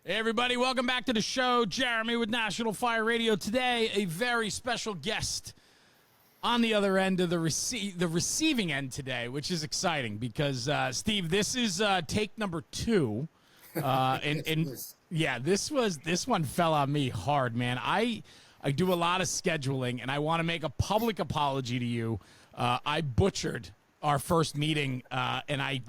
Hey everybody, welcome back to the show. Jeremy with National Fire Radio. Today, a very special guest on the other end of the receiving end today, which is exciting because, Steve, this is take number 2. Yeah, this one fell on me hard, man. I do a lot of scheduling, and I want to make a public apology to you. I butchered our first meeting, and I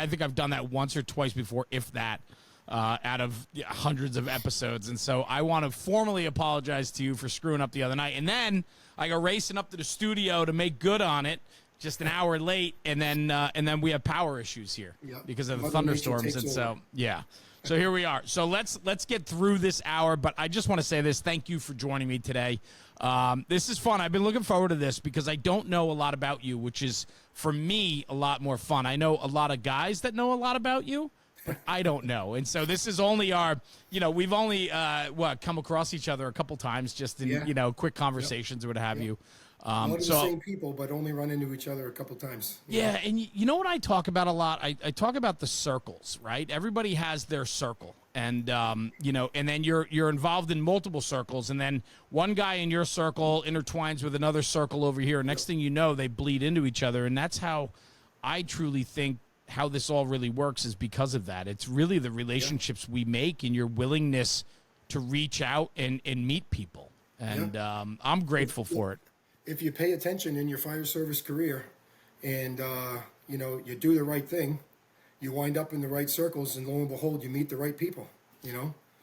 think I've done that once or twice before, if that. Out of hundreds of episodes. And so I want to formally apologize to you for screwing up the other night. And then I go racing up to the studio to make good on it just an hour late. And then we have power issues here because of the thunderstorms. And so, yeah. So here we are. So let's get through this hour. But I just want to say this. Thank you for joining me today. This is fun. I've been looking forward to this because I don't know a lot about you, which is, for me, a lot more fun. I know a lot of guys that know a lot about you, but I don't know. And so this is only our, we've only, come across each other a couple times just in, quick conversations or what have you. A lot of the same people, but only run into each other a couple times. Yeah, and you know what I talk about a lot? I talk about the circles, right? Everybody has their circle. And, and then you're involved in multiple circles. And then one guy in your circle intertwines with another circle over here. Next thing you know, they bleed into each other. And that's how I truly think how this all really works is because of that. It's really the relationships we make and your willingness to reach out and meet people. And I'm grateful for it. If you pay attention in your fire service career and, you do the right thing, you wind up in the right circles, and lo and behold, you meet the right people,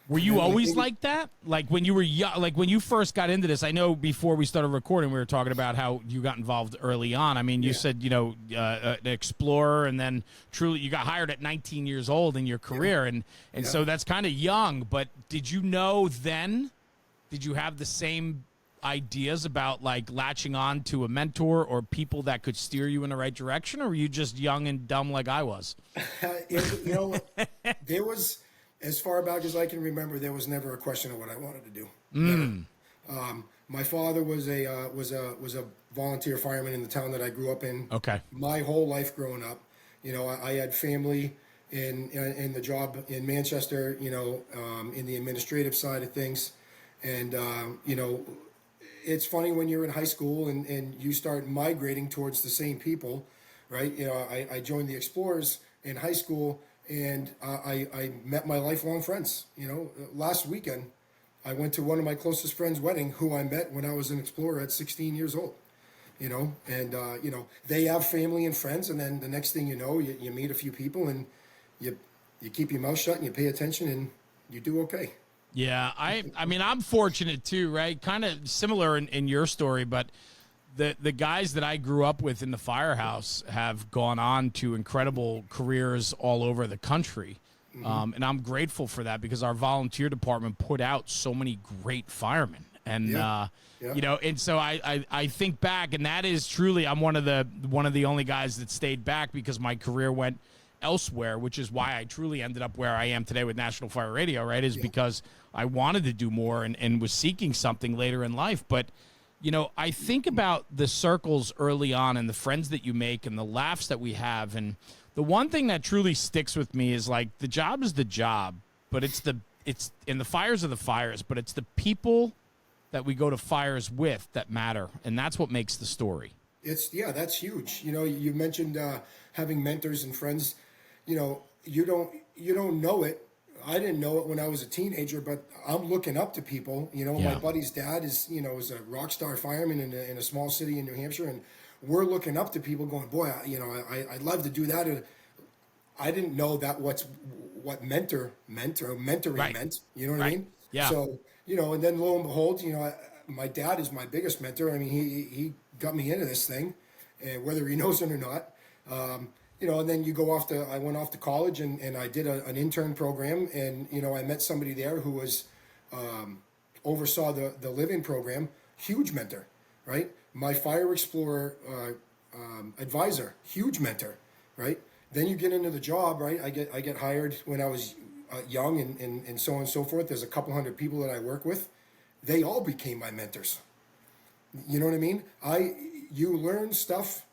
Were you always like that? Like when you were young, like when you first got into this? I know before we started recording, we were talking about how you got involved early on. I mean, you said, an explorer, and then truly you got hired at 19 years old in your career. And so that's kind of young, but did you know then, did you have the same ideas about like latching on to a mentor or people that could steer you in the right direction? Or were you just young and dumb like I was? There was, as far back as I can remember, there was never a question of what I wanted to do. My father was a volunteer fireman in the town that I grew up in. Okay. My whole life growing up, I had family in the job in Manchester, in the administrative side of things. And, it's funny when you're in high school and you start migrating towards the same people, right? I joined the Explorers in high school, and I met my lifelong friends. Last weekend, I went to one of my closest friends' wedding, who I met when I was an Explorer at 16 years old. And they have family and friends, and then the next thing you know, you meet a few people, and you keep your mouth shut and you pay attention, and you do okay. Yeah, I mean, I'm fortunate too, right? Kind of similar in your story, but the guys that I grew up with in the firehouse have gone on to incredible careers all over the country. And I'm grateful for that because our volunteer department put out so many great firemen. And, and so I think back, and that is truly, I'm one of the only guys that stayed back because my career went elsewhere, which is why I truly ended up where I am today with National Fire Radio, right? Is because I wanted to do more and was seeking something later in life. But, I think about the circles early on and the friends that you make and the laughs that we have. And the one thing that truly sticks with me is like the job is the job, but it's and the fires are the fires, but it's the people that we go to fires with that matter. And that's what makes the story. That's huge. You mentioned having mentors and friends. You don't know it. I didn't know it when I was a teenager, but I'm looking up to people. My buddy's dad is a rock star fireman in a small city in New Hampshire, and we're looking up to people going, boy, I'd love to do that. I didn't know that what mentoring meant. You know what I mean? Yeah. So, and then lo and behold, my dad is my biggest mentor. I mean, he got me into this thing, and whether he knows it or not. And then I went off to college and I did an intern program, and, I met somebody there who was, oversaw the live-in program, huge mentor, right? My fire explorer, advisor, huge mentor, right? Then you get into the job, right? I get hired when I was young and so on and so forth. There's a couple hundred people that I work with. They all became my mentors. You know what I mean? You learn stuff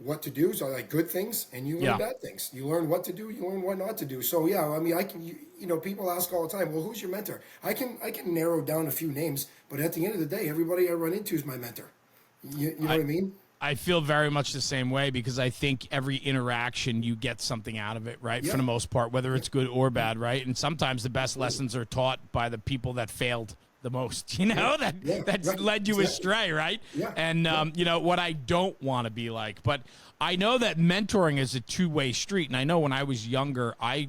what to do, so like good things, and you learn bad things. You learn what to do, you learn what not to do. So yeah, I mean, people ask all the time, well, who's your mentor? I can narrow down a few names, but at the end of the day, everybody I run into is my mentor. You know what I mean? I feel very much the same way, because I think every interaction you get something out of it, right? For the most part, whether it's good or bad, right? And sometimes the best lessons are taught by the people that failed the most, that's led you astray, right? And what I don't want to be like, but I know that mentoring is a two-way street. And I know when I was younger, I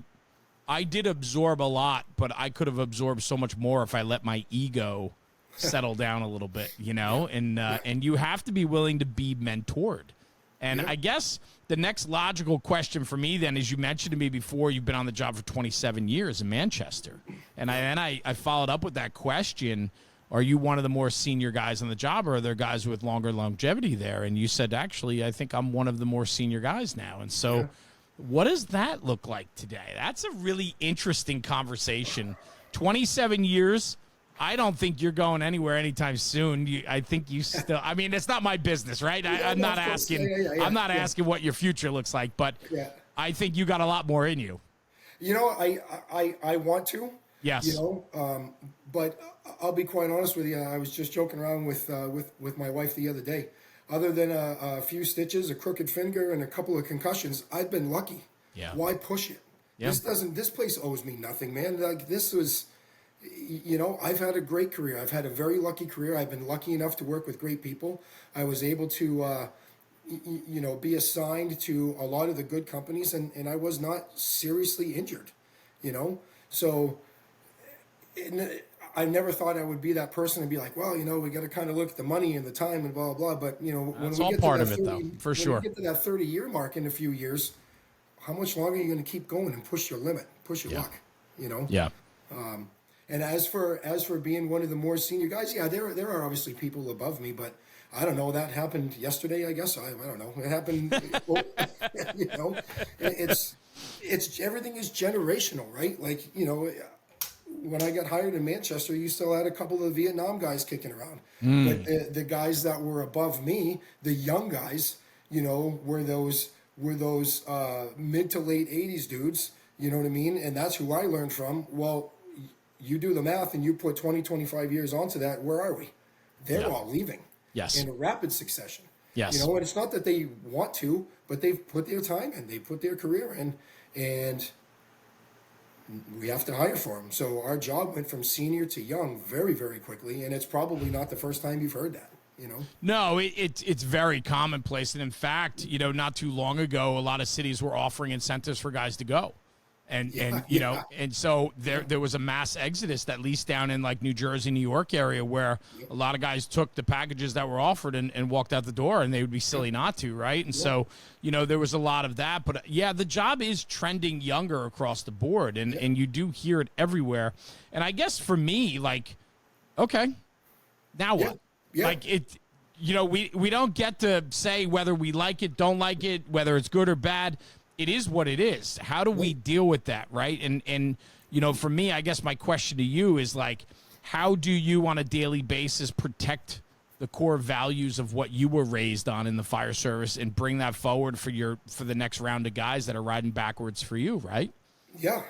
did absorb a lot, but I could have absorbed so much more if I let my ego settle down a little bit, and you have to be willing to be mentored. And I guess the next logical question for me then is, you mentioned to me before, you've been on the job for 27 years in Manchester. And I followed up with that question. Are you one of the more senior guys on the job, or are there guys with longer longevity there? And you said, actually, I think I'm one of the more senior guys now. And so what does that look like today? That's a really interesting conversation. 27 years. I don't think you're going anywhere anytime soon. I think you still. I mean, it's not my business, right? I'm not asking. I'm not asking what your future looks like, but I think you got a lot more in you. I want to. Yes. But I'll be quite honest with you. I was just joking around with my wife the other day. Other than a few stitches, a crooked finger, and a couple of concussions, I've been lucky. Yeah. Why push it? Yeah. This place owes me nothing, man. Like, this was. I've had a great career. I've had a very lucky career. I've been lucky enough to work with great people. I was able to, be assigned to a lot of the good companies, and I was not seriously injured, So I never thought I would be that person and be like, well, we got to kind of look at the money and the time and blah, blah, blah. But, when we get part to of it, though, for sure. When we get to that 30-year mark in a few years, how much longer are you going to keep going and push your limit, push your luck, Yeah. And as for being one of the more senior guys, there are obviously people above me, but I don't know. That happened yesterday, I guess. I don't know. It happened. It's everything is generational, right? Like, when I got hired in Manchester, you still had a couple of Vietnam guys kicking around, but the guys that were above me, the young guys, were those mid to late 80s dudes. You know what I mean? And that's who I learned from. Well, you do the math and you put 20, 25 years onto that, where are we? They're all leaving. Yes. In a rapid succession. Yes. And it's not that they want to, but they've put their time in, they put their career in, and we have to hire for them. So our job went from senior to young very, very quickly, and it's probably not the first time you've heard that. No, it's very commonplace. And in fact, not too long ago, a lot of cities were offering incentives for guys to go. And so there was a mass exodus, at least down in like New Jersey, New York area, where a lot of guys took the packages that were offered and walked out the door, and they would be silly not to, right? And so, there was a lot of that. But the job is trending younger across the board, and you do hear it everywhere. And I guess for me, like, okay, now what? Yeah. Like it, we don't get to say whether we like it, don't like it, whether it's good or bad. It is what it is. How do we deal with that, right? And for me, I guess my question to you is like, how do you on a daily basis protect the core values of what you were raised on in the fire service and bring that forward for the next round of guys that are riding backwards for you, right? Yeah.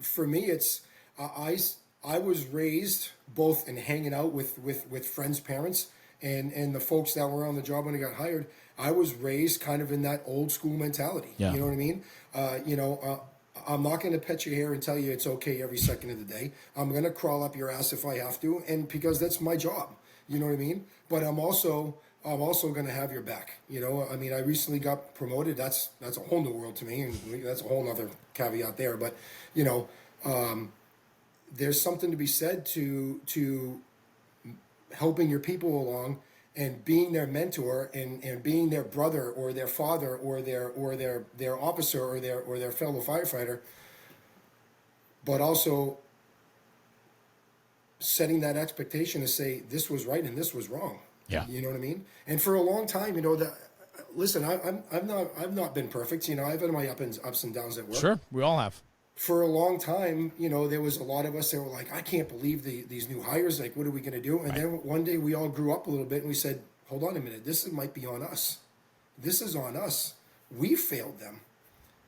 For me, it's I was raised both in hanging out with friends' parents and the folks that were on the job when I got hired. I was raised kind of in that old school mentality. Yeah. You know what I mean? I'm not going to pet your hair and tell you it's okay every second of the day. I'm going to crawl up your ass if I have to, and because that's my job. You know what I mean? But I'm also going to have your back. I mean, I recently got promoted. That's a whole new world to me, and that's a whole other caveat there. But there's something to be said to helping your people along and being their mentor and being their brother or their father or their officer or their fellow firefighter, but also setting that expectation to say this was right and this was wrong. Yeah. You know what I mean? And for a long time, listen, I've not been perfect. I've had my ups and downs at work. Sure, we all have. For a long time, there was a lot of us that were like, I can't believe these new hires. Like, what are we going to do? And then one day we all grew up a little bit and we said, hold on a minute, this might be on us. This is on us. We failed them.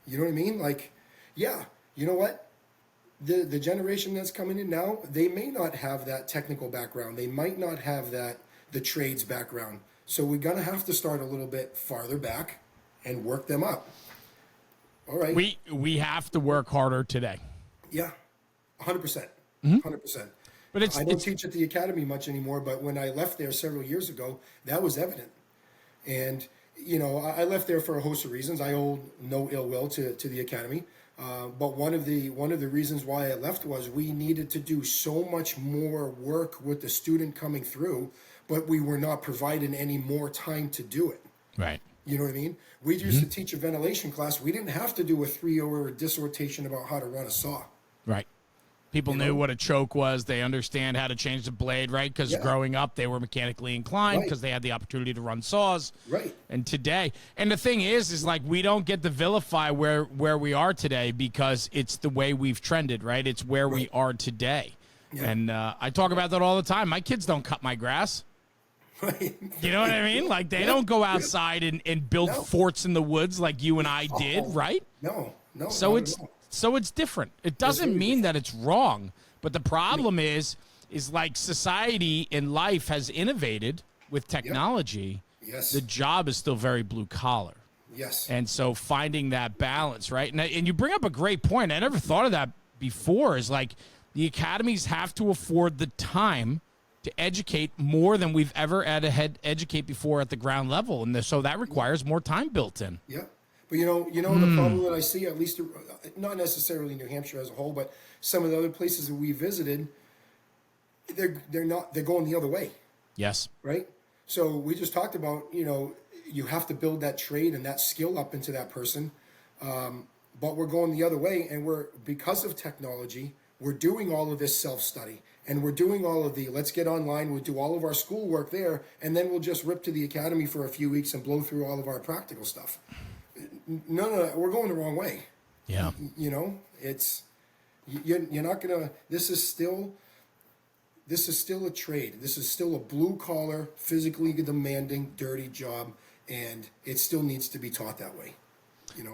You know what I mean? Like, yeah, you know what? The generation that's coming in now, they may not have that technical background. They might not have the trades background. So we're going to have to start a little bit farther back and work them up. All right. We have to work harder today. Yeah, 100%. 100%. But I don't teach at the academy much anymore, but when I left there several years ago, that was evident. And, you know, I left there for a host of reasons. I owed no ill will to the academy. But one of the reasons why I left was we needed to do so much more work with the student coming through, but we were not provided any more time to do it. Right. You know what I mean? We used to teach a ventilation class. We didn't have to do a 3-hour dissertation about how to run a saw. Right. People knew what a choke was. They understand how to change the blade, right? Because growing up, they were mechanically inclined because they had the opportunity to run saws. Right. And today, and the thing is like we don't get to vilify where we are today because it's the way we've trended, right? It's where we are today. Yeah. And I talk about that all the time. My kids don't cut my grass. Right. You know what I mean? Like they don't go outside and build forts in the woods like you and I did, right? No. So it's different. It doesn't mean that it's wrong, but the problem is like society and life has innovated with technology. Yes. The job is still very blue collar. Yes. And so finding that balance, right? And you bring up a great point. I never thought of that before. Is like the academies have to afford the time to educate more than we've ever had to educate before at the ground level, and so that requires more time built in. Yeah. But you know the problem that I see, at least not necessarily New Hampshire as a whole, but some of the other places that we visited, they're going the other way. Yes. Right. So we just talked about, you have to build that trade and that skill up into that person, but we're going the other way, and because of technology, we're doing all of this self-study, and we're doing all of let's get online, we'll do all of our schoolwork there, and then we'll just rip to the academy for a few weeks and blow through all of our practical stuff. No, we're going the wrong way. Yeah. It's, you're not gonna, this is still a trade. This is still a blue collar, physically demanding, dirty job, and it still needs to be taught that way.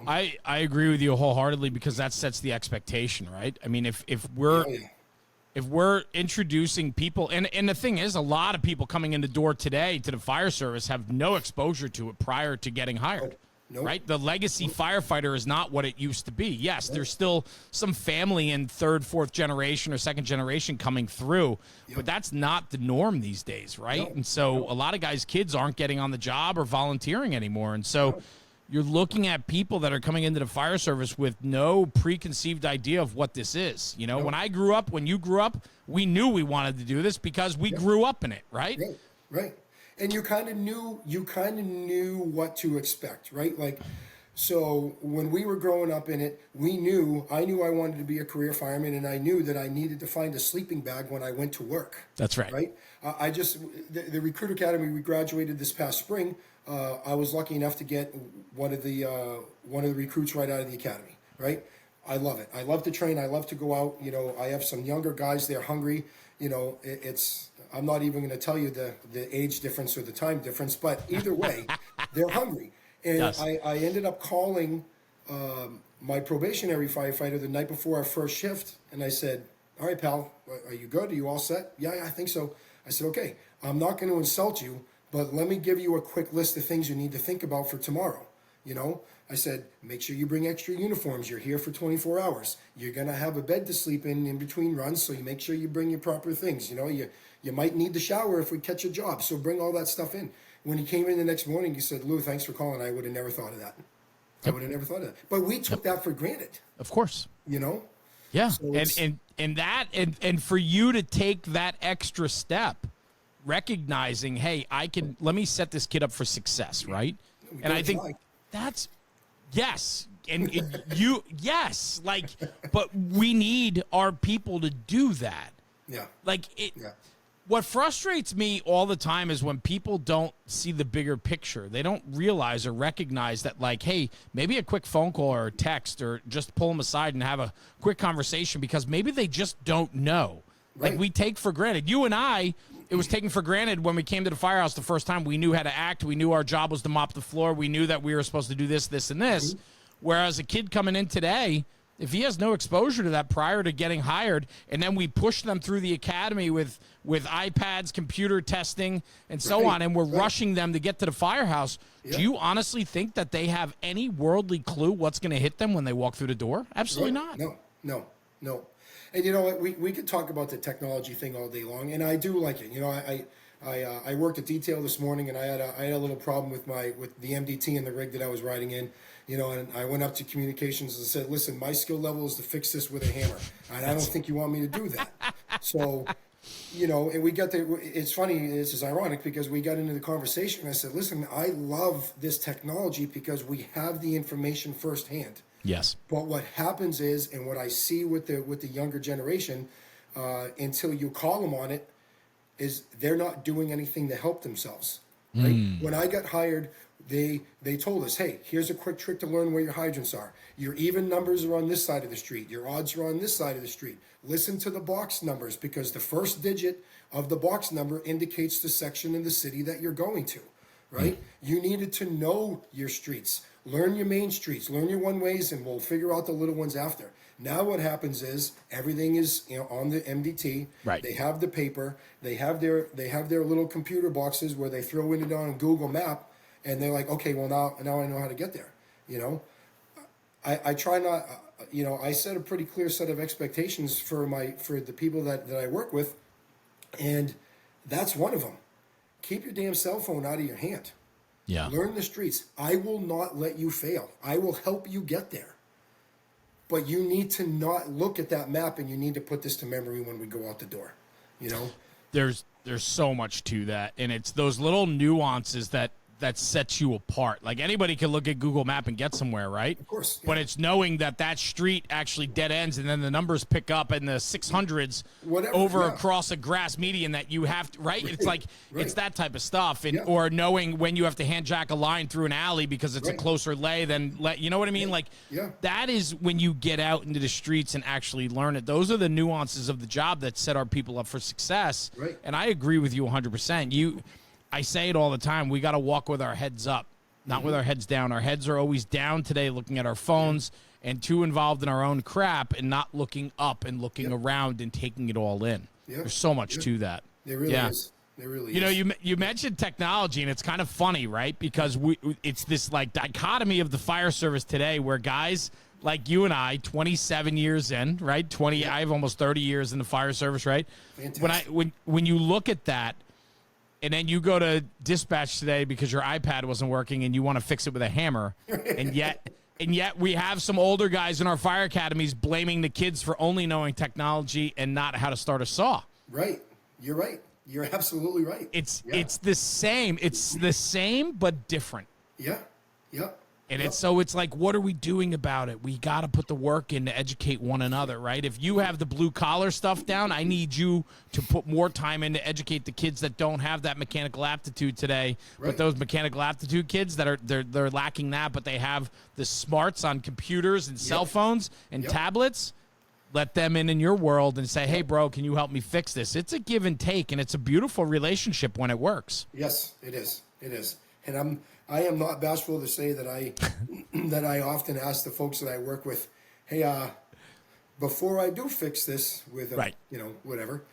I agree with you wholeheartedly because that sets the expectation, right? I mean, if we're introducing people, and the thing is, a lot of people coming in the door today to the fire service have no exposure to it prior to getting hired. Nope. Right? The legacy firefighter is not what it used to be. Yes, there's still some family in third, fourth generation or second generation coming through, but that's not the norm these days, right? And so a lot of guys' kids aren't getting on the job or volunteering anymore. And so you're looking at people that are coming into the fire service with no preconceived idea of what this is. When I grew up, when you grew up, we knew we wanted to do this because we grew up in it, right? Right. And you kind of knew what to expect, right? Like, so when we were growing up in it, I knew I wanted to be a career fireman, and I knew that I needed to find a sleeping bag when I went to work. That's right. Right. The Recruit Academy, we graduated this past spring. I was lucky enough to get one of the recruits right out of the academy. Right. I love it. I love to train. I love to go out. I have some younger guys. They're hungry. I'm not even going to tell you the age difference or the time difference, but either way, they're hungry. And yes. I ended up calling my probationary firefighter the night before our first shift, and I said, "All right, pal, are you good? Are you all set?" Yeah, I think so. I said, "Okay, I'm not going to insult you, but let me give you a quick list of things you need to think about for tomorrow." I said, make sure you bring extra uniforms. You're here for 24 hours. You're going to have a bed to sleep in between runs, so you make sure you bring your proper things. You might need the shower if we catch a job, so bring all that stuff in. When he came in the next morning, he said, "Lou, thanks for calling. I would have never thought of that. I would have never thought of that." But we took that for granted. Of course. Yeah. So and for you to take that extra step, recognizing, hey, let me set this kid up for success, right? And I think that's, yes. And yes, but we need our people to do that. Yeah. What frustrates me all the time is when people don't see the bigger picture. They don't realize or recognize that, hey, maybe a quick phone call or a text or just pull them aside and have a quick conversation because maybe they just don't know. Right. We take for granted. You and I It was taken for granted when we came to the firehouse the first time. We knew how to act. We knew our job was to mop the floor. We knew that we were supposed to do this, this, and this. Whereas a kid coming in today, if he has no exposure to that prior to getting hired, and then we push them through the academy with iPads, computer testing, and so on, and we're rushing them to get to the firehouse, do you honestly think that they have any worldly clue what's going to hit them when they walk through the door? Absolutely not. No. And you know what? We could talk about the technology thing all day long, and I do like it. You know, I worked a detail this morning, and I had a little problem with the MDT and the rig that I was riding in. You know, and I went up to communications and said, "Listen, my skill level is to fix this with a hammer, and I don't think you want me to do that." So, you know, and we got it's funny, this is ironic because we got into the conversation and I said, "Listen, I love this technology because we have the information firsthand." Yes. But what happens is, and what I see with the younger generation, until you call them on it, is they're not doing anything to help themselves. Right? When I got hired, they told us, "Hey, here's a quick trick to learn where your hydrants are. Your even numbers are on this side of the street. Your odds are on this side of the street. Listen to the box numbers because the first digit of the box number indicates the section in the city that you're going to." Right? You needed to know your streets. Learn your main streets, learn your one ways, and we'll figure out the little ones after. Now what happens is everything is, you know, on the MDT. Right. They have the paper. They have their little computer boxes where they throw it on Google Map, and they're like, okay, well now I know how to get there. You know, I try not. You know, I set a pretty clear set of expectations for the people that I work with, and that's one of them. Keep your damn cell phone out of your hand. Yeah. Learn the streets. I will not let you fail. I will help you get there. But you need to not look at that map, and you need to put this to memory when we go out the door. You know? There's so much to that, and it's those little nuances that sets you apart. Like anybody can look at Google Map and get somewhere, right? Of course. Yeah. But it's knowing that street actually dead ends, and then the numbers pick up in the 600s across a grass median that you have to, right? It's like it's that type of stuff, and or knowing when you have to hand jack a line through an alley because it's a closer lay than you know what I mean? Like that is when you get out into the streets and actually learn it. Those are the nuances of the job that set our people up for success. Right. And I agree with you 100%. I say it all the time. We got to walk with our heads up, not with our heads down. Our heads are always down today looking at our phones and too involved in our own crap and not looking up and looking around and taking it all in. There's so much to that. There really is. There really is. You know, you mentioned technology, and it's kind of funny, right? Because it's this like dichotomy of the fire service today where guys like you and I, 27 years in, right? I have almost 30 years in the fire service, right? Fantastic. When you look at that, and then you go to dispatch today because your iPad wasn't working and you want to fix it with a hammer. And yet we have some older guys in our fire academies blaming the kids for only knowing technology and not how to start a saw. Right. You're right. You're absolutely right. It's the same. It's the same but different. Yeah. And it's like, what are we doing about it? We got to put the work in to educate one another, right? If you have the blue collar stuff down, I need you to put more time in to educate the kids that don't have that mechanical aptitude today. But those mechanical aptitude kids that are they're lacking that, but they have the smarts on computers and cell phones and tablets. Let them in your world and say, hey, bro, can you help me fix this? It's a give and take, and it's a beautiful relationship when it works. Yes, it is. It is. And I am not bashful to say that I often ask the folks that I work with, hey, before I do fix this with you know, whatever,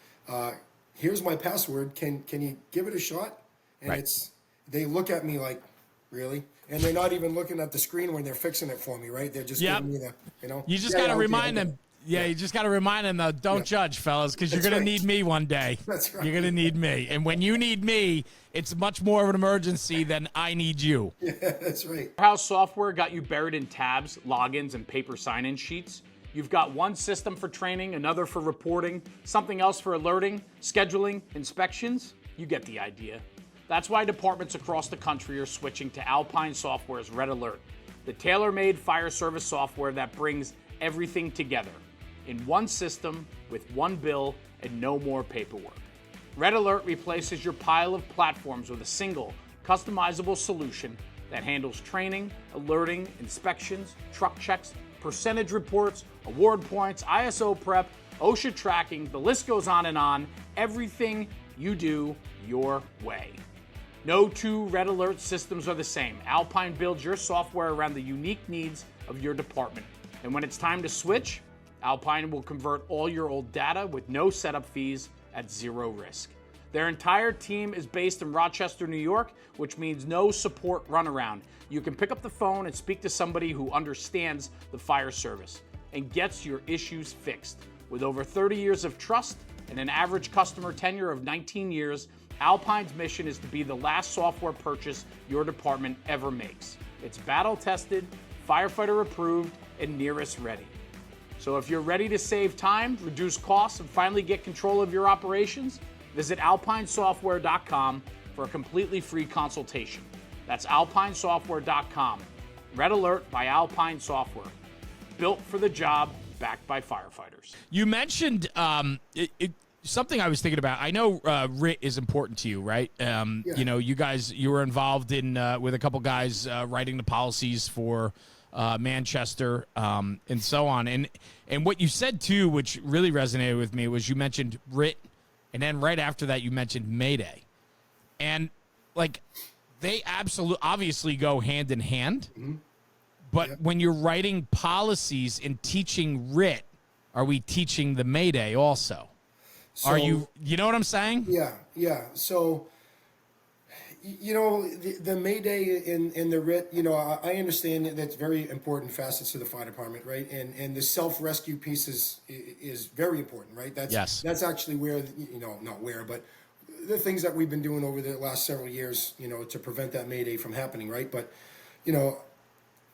here's my password. Can you give it a shot? And they look at me like, really? And they're not even looking at the screen when they're fixing it for me, right? They're just giving me the, you know. You just got to remind them. Yeah, you just got to remind them, though, don't judge, fellas, because you're going to need me one day. That's right. You're going to need me. And when you need me, it's much more of an emergency than I need you. Yeah, that's right. House software got you buried in tabs, logins, and paper sign-in sheets. You've got one system for training, another for reporting, something else for alerting, scheduling, inspections. You get the idea. That's why departments across the country are switching to Alpine Software's Red Alert, the tailor-made fire service software that brings everything together in one system with one bill and no more paperwork. Red Alert replaces your pile of platforms with a single, customizable solution that handles training, alerting, inspections, truck checks, percentage reports, award points, ISO prep, OSHA tracking, the list goes on and on. Everything you do your way. No two red alert systems are the same. Alpine builds your software around the unique needs of your department. And when it's time to switch, Alpine will convert all your old data with no setup fees at zero risk. Their entire team is based in Rochester, New York, which means no support runaround. You can pick up the phone and speak to somebody who understands the fire service and gets your issues fixed. With over 30 years of trust and an average customer tenure of 19 years, Alpine's mission is to be the last software purchase your department ever makes. It's battle-tested, firefighter approved, and nearest ready. So if you're ready to save time, reduce costs, and finally get control of your operations, visit alpinesoftware.com for a completely free consultation. That's alpinesoftware.com. Red Alert by Alpine Software. Built for the job, backed by firefighters. You mentioned something I was thinking about. I know RIT is important to you, right? You know, you were involved in with a couple guys writing the policies for Manchester and so on. And what you said too, which really resonated with me, was you mentioned RIT, and then right after that you mentioned Mayday, and like they obviously go hand in hand. Mm-hmm. But when you're writing policies and teaching RIT, are we teaching the Mayday also? So, are you know what I'm saying? Yeah. So, you know, the Mayday and the RIT, you know, I understand that that's very important facets of the fire department, right? And the self-rescue piece is very important, right? That's actually where, you know, not where, but the things that we've been doing over the last several years, you know, to prevent that Mayday from happening, right? But, you know,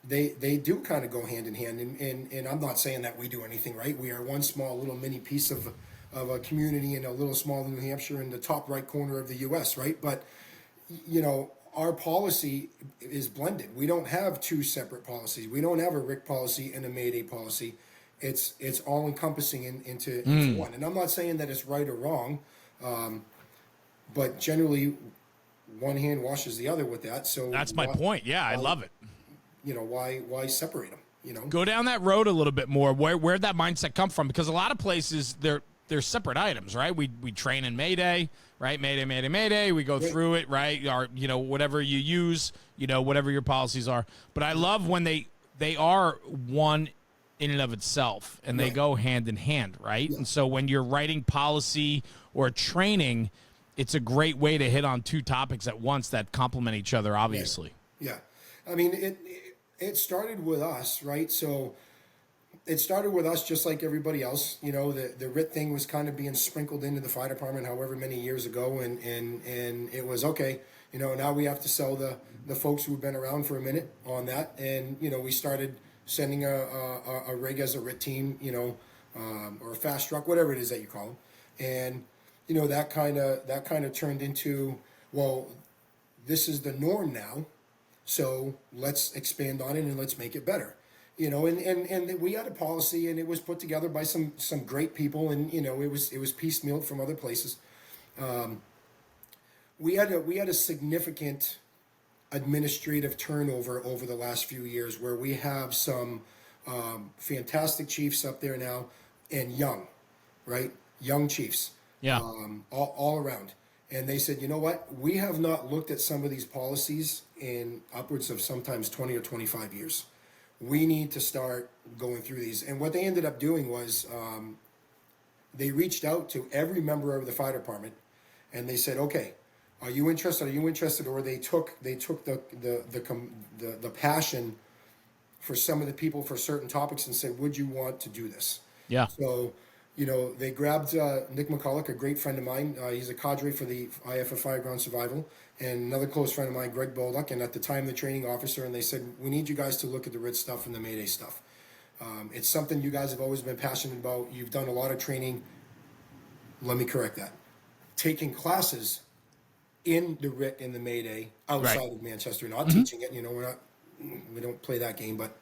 they do kind of go hand in hand, and I'm not saying that we do anything, right? We are one small little mini piece of a community in a little small New Hampshire in the top right corner of the U.S., right? But, you know, our policy is blended. We don't have two separate policies. We don't have a RIC policy and a Mayday policy. It's all encompassing into one. And I'm not saying that it's right or wrong, but generally one hand washes the other with that. So that's my point. Yeah, I love it. You know, why separate them? You know, go down that road a little bit more. Where'd that mindset come from? Because a lot of places they're separate items, right? We train in Mayday, right? Mayday. We go through it, right? Or, you know, whatever you use, you know, whatever your policies are. But I love when they are one in and of itself, and they go hand in hand, right? Yeah. And so when you're writing policy or training, it's a great way to hit on two topics at once that complement each other, obviously. Yeah. I mean, it started with us, right? So it started with us just like everybody else. You know, the RIT thing was kind of being sprinkled into the fire department however many years ago, and it was okay. You know, now we have to sell the folks who've been around for a minute on that, and you know, we started sending a rig as a RIT team, you know, or a fast truck, whatever it is that you call them, and you know, that kind of turned into, well, this is the norm now, so let's expand on it and let's make it better. You know, and we had a policy, and it was put together by some great people, and you know, it was piecemealed from other places. We had a significant administrative turnover over the last few years, where we have some fantastic chiefs up there now, and young chiefs, all around. And they said, you know what, we have not looked at some of these policies in upwards of sometimes 20 or 25 years. We need to start going through these. And what they ended up doing was they reached out to every member of the fire department, and they said, okay, are you interested? Or they took the passion for some of the people for certain topics and said, would you want to do this? Yeah. So, you know, they grabbed Nick McCulloch, a great friend of mine. He's a cadre for the IFF Fireground Survival, and another close friend of mine, Greg Bolduck, and at the time the training officer, and they said, we need you guys to look at the RIT stuff and the Mayday stuff. It's something you guys have always been passionate about. You've done a lot of training. Let me correct that. Taking classes in the RIT and the Mayday outside of Manchester, not teaching it. You know, we don't play that game, but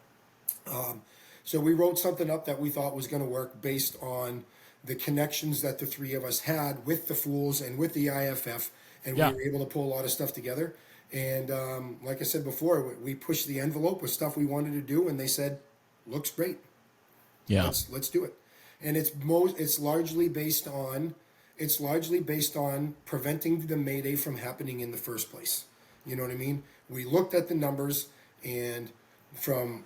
so we wrote something up that we thought was going to work based on the connections that the three of us had with the Fools and with the IFF, and we were able to pull a lot of stuff together. And like I said before, we pushed the envelope with stuff we wanted to do, and they said, looks great. Yeah, let's do it. And it's largely based on It's largely based on preventing the Mayday from happening in the first place. You know what I mean? We looked at the numbers, and from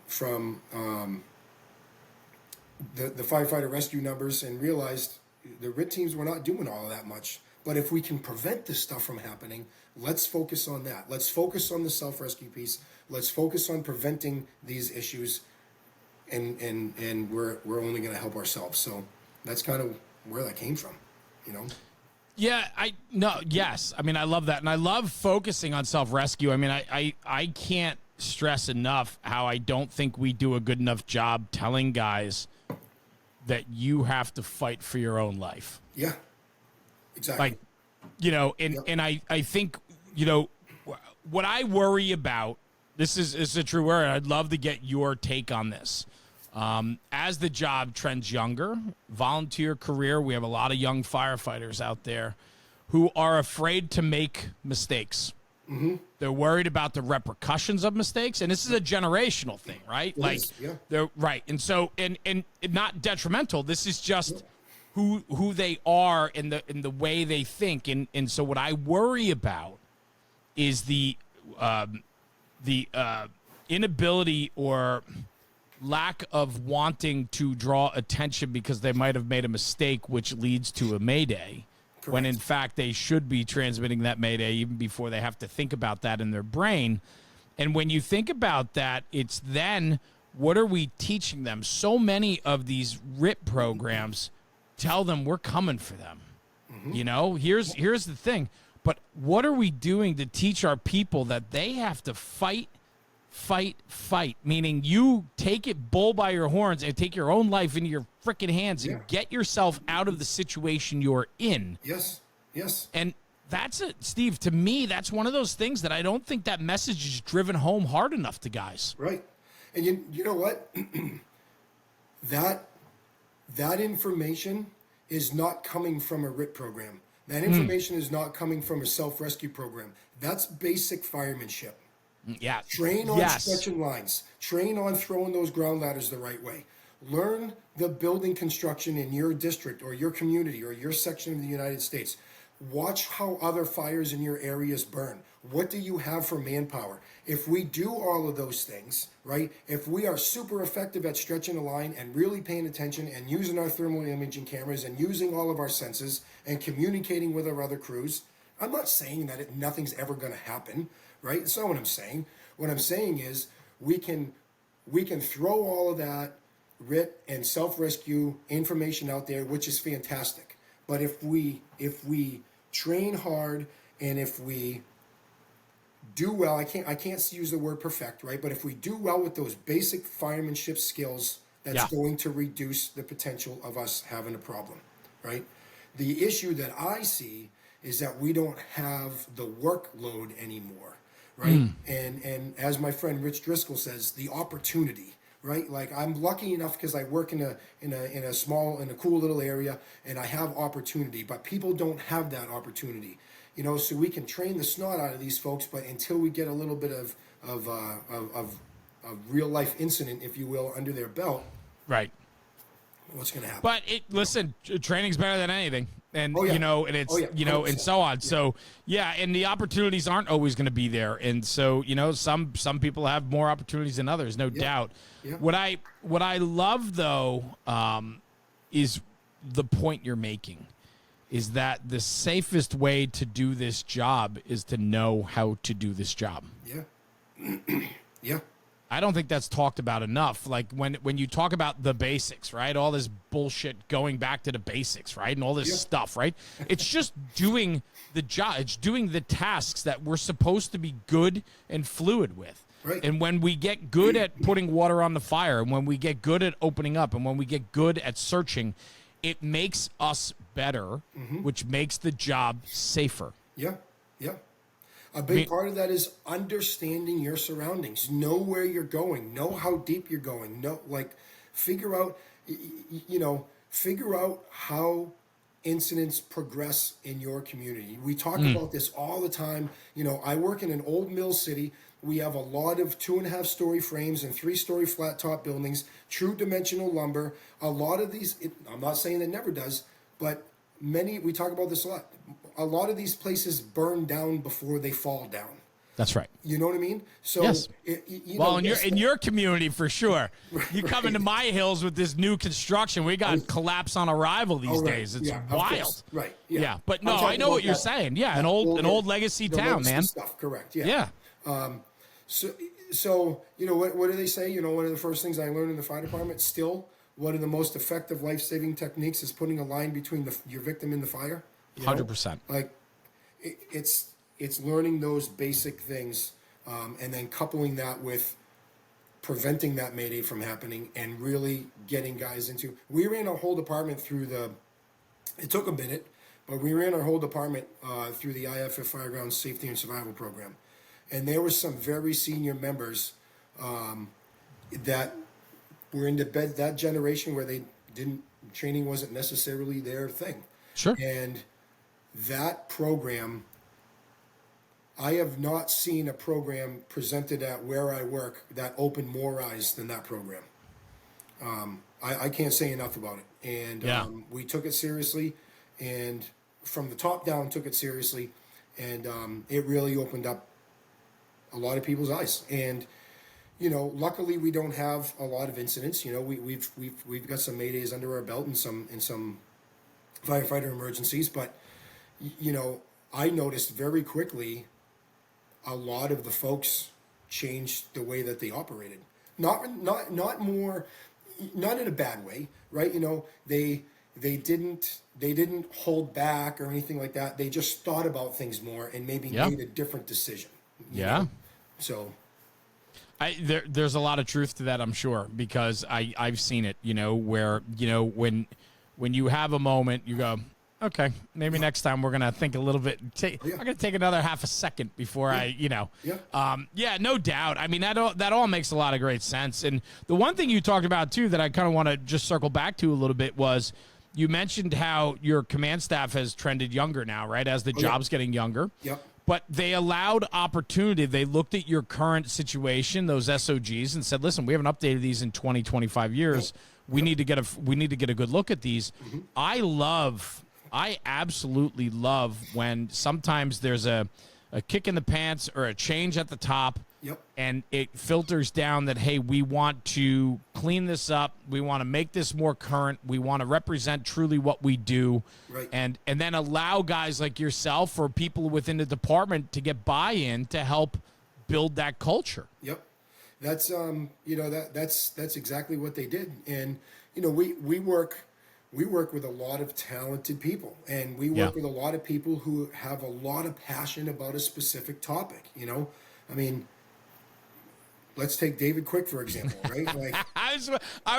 the firefighter rescue numbers, and realized the RIT teams were not doing all of that much. But if we can prevent this stuff from happening, let's focus on that. Let's focus on the self-rescue piece. Let's focus on preventing these issues, and we're only going to help ourselves. So that's kind of where that came from, you know? Yeah, yes. I mean, I love that. And I love focusing on self-rescue. I mean, I can't stress enough how I don't think we do a good enough job telling guys that you have to fight for your own life. Yeah, exactly. Like, you know, and I think, you know, what I worry about, this is a true word. I'd love to get your take on this. As the job trends younger, volunteer career, we have a lot of young firefighters out there who are afraid to make mistakes. Mm-hmm. They're worried about the repercussions of mistakes, and this is a generational thing, right? They're right, and so and not detrimental. This is just who they are in the way they think, and so what I worry about is the inability or lack of wanting to draw attention because they might have made a mistake, which leads to a Mayday. Correct. When in fact they should be transmitting that Mayday even before they have to think about that in their brain. And when you think about that, it's then what are we teaching them? So many of these RIT programs tell them we're coming for them. Mm-hmm. You know, here's the thing. But what are we doing to teach our people that they have to fight, meaning you take it bull by your horns and take your own life into your freaking hands and get yourself out of the situation you're in. Yes. And that's it, Steve. To me, that's one of those things that I don't think that message is driven home hard enough to guys. Right. And you know what? that information is not coming from a RIT program. That information is not coming from a self-rescue program. That's basic firemanship. Yeah. Train on stretching lines. Train on throwing those ground ladders the right way. Learn the building construction in your district or your community or your section of the United States. Watch how other fires in your areas burn. What do you have for manpower? If we do all of those things, right? If we are super effective at stretching a line and really paying attention and using our thermal imaging cameras and using all of our senses and communicating with our other crews, I'm not saying that nothing's ever going to happen, right? That's not what I'm saying. What I'm saying is we can throw all of that RIT and self-rescue information out there, which is fantastic. But if we train hard and if we do well, I can't use the word perfect, right? But if we do well with those basic firemanship skills, that's going to reduce the potential of us having a problem, right? The issue that I see is that we don't have the workload anymore, right? And as my friend Rich Driscoll says, the opportunity, right? Like I'm lucky enough because I work in a cool little area and I have opportunity, but people don't have that opportunity, you know. So we can train the snot out of these folks, but until we get a little bit of real life incident, if you will, under their belt, right? What's going to happen? But listen, training's better than anything. And, you know, and it's, you know, 100%. And so on. Yeah. So, and the opportunities aren't always going to be there. And so, you know, some people have more opportunities than others, no doubt. Yeah. What I love, though, is the point you're making, is that the safest way to do this job is to know how to do this job. Yeah. Yeah. I don't think that's talked about enough. Like when you talk about the basics, right? All this bullshit going back to the basics, right? And all this stuff, right? It's just doing the job. It's doing the tasks that we're supposed to be good and fluid with. Right. And when we get good at putting water on the fire, and when we get good at opening up, and when we get good at searching, it makes us better, which makes the job safer. Yeah. Yeah. A big part of that is understanding your surroundings. Know where you're going. Know how deep you're going. Figure out how incidents progress in your community. We talk about this all the time. You know, I work in an old mill city. We have a lot of 2.5-story frames and 3-story flat top buildings, true dimensional lumber. A lot of these, I'm not saying it never does, but we talk about this a lot of these places burn down before they fall down. That's right. You know what I mean? So, yes. Well, in your community for sure. You come into my hills with this new construction. We got collapse on arrival these days. It's wild. Right. Yeah. But no, I know what you're saying. Yeah, an old legacy town, man. Stuff. Correct. Yeah. So what do they say? One of the first things I learned in the fire department, still one of the most effective life-saving techniques is putting a line between your victim and the fire. 100%. Like it's learning those basic things, and then coupling that with preventing that Mayday from happening and really getting guys into. We ran our whole department through it took a minute, but we ran our whole department through the IFF Fireground Safety and Survival Program. And there were some very senior members that were into that generation where training wasn't necessarily their thing. Sure. And that program, I have not seen a program presented at where I work that opened more eyes than that program. I can't say enough about it. And we took it seriously, and from the top down took it seriously, and it really opened up a lot of people's eyes. And luckily we don't have a lot of incidents. We've got some Maydays under our belt and some firefighter emergencies, but I noticed very quickly a lot of the folks changed the way that they operated. Not in a bad way, right? They didn't hold back or anything like that. They just thought about things more and maybe made a different decision. You know? So there's a lot of truth to that, I'm sure, because I've seen it, where, when you have a moment, you go, okay, maybe next time we're going to think a little bit. I'm going to take another half a second before no doubt. I mean, that all makes a lot of great sense. And the one thing you talked about, too, that I kind of want to just circle back to a little bit was you mentioned how your command staff has trended younger now, right, as the job's getting younger. Yep. But they allowed opportunity. They looked at your current situation, those SOGs, and said, listen, we haven't updated these in 20, 25 years. We need to get a good look at these. Mm-hmm. I absolutely love when sometimes there's a kick in the pants or a change at the top, and it filters down that, hey, we want to clean this up. We want to make this more current. We want to represent truly what we do, and then allow guys like yourself or people within the department to get buy-in to help build that culture. Yep. That's that's exactly what they did. And we work with a lot of talented people, and we work with a lot of people who have a lot of passion about a specific topic. I mean, let's take David Quick, for example, right? Like, I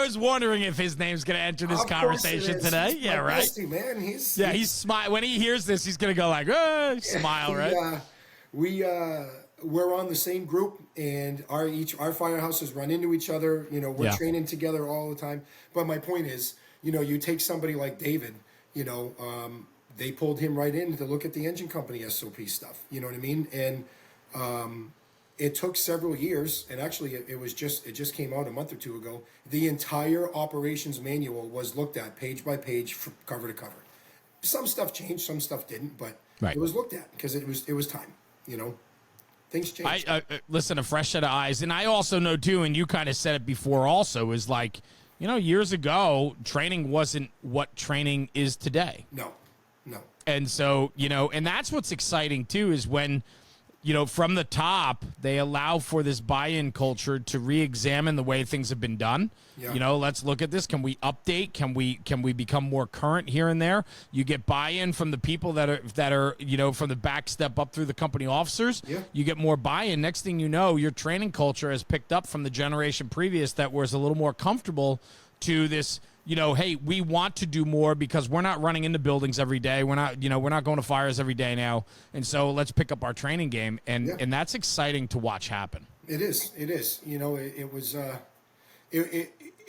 was wondering if his name's going to enter this conversation today. Yeah, right. Bestie, man. He's smile when he hears this. He's going to go like, smile, right? We're on the same group, and our firehouses run into each other. We're training together all the time. But my point is, you take somebody like David. They pulled him right in to look at the engine company SOP stuff. You know what I mean? And it took several years, and actually it just came out a month or two ago. The entire operations manual was looked at page by page, cover to cover. Some stuff changed, some stuff didn't, but it was looked at because it was time. Things change. Listen, a fresh set of eyes, and I also know too, and you kind of said it before. Also, is like, years ago, training wasn't what training is today. No. And so, and that's what's exciting too, is when, from the top, they allow for this buy-in culture to re-examine the way things have been done. Yeah. Let's look at this. Can we update? Can we become more current here and there? You get buy-in from the people that are from the back step up through the company officers. Yeah. You get more buy-in. Next thing you know, your training culture has picked up from the generation previous that was a little more comfortable to this. Hey, we want to do more because we're not running into buildings every day. We're not going to fires every day now. And so let's pick up our training game. And that's exciting to watch happen. It is.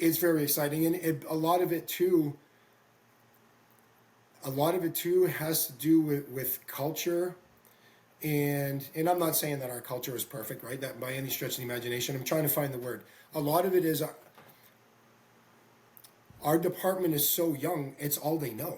It's very exciting. And a lot of it too has to do with culture. And I'm not saying that our culture is perfect, right? That by any stretch of the imagination. I'm trying to find the word. A lot of it is our department is so young, it's all they know.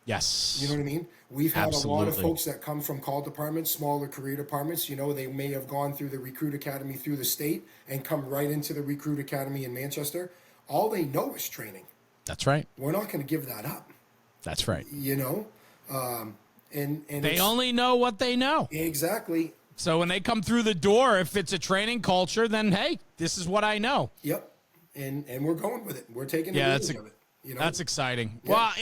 Yes. You know what I mean? We've had a lot of Absolutely. folks that come from call departments, smaller career departments. You know, they may have gone through the recruit academy through the state and come right into the recruit academy in Manchester. All they know is training. That's right. We're not going to give that up. That's right. You know, and They only know what they know. exactly. So when they come through the door, if it's a training culture, then hey, this is what I know. Yep. And we're going with it. We're taking Yeah, advantage of it. You know, That's exciting. Yeah. Well,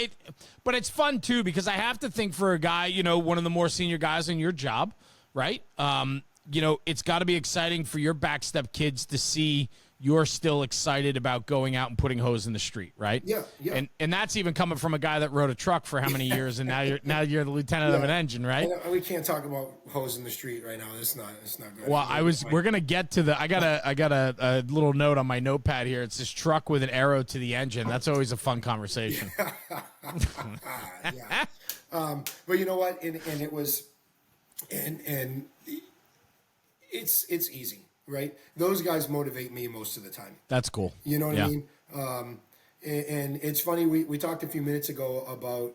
but it's fun too because I have to think for a guy, you know, one of the more senior guys in your job, right? You know, it's got to be exciting for your backstep kids to see you're still excited about going out and putting hose in the street, right? Yeah, yeah. And that's even coming from a guy that rode a truck for how many years, and now you're the lieutenant of an engine, right? And we can't talk about hose in the street right now. It's not good. Well, we're gonna get to the. I got a little note on my notepad here. It's this truck with an arrow to the engine. That's always a fun conversation. Yeah. But you know what? And it was, and it's easy, right? Those guys motivate me most of the time. That's cool. You know what Yeah. I mean? And it's funny. We talked a few minutes ago about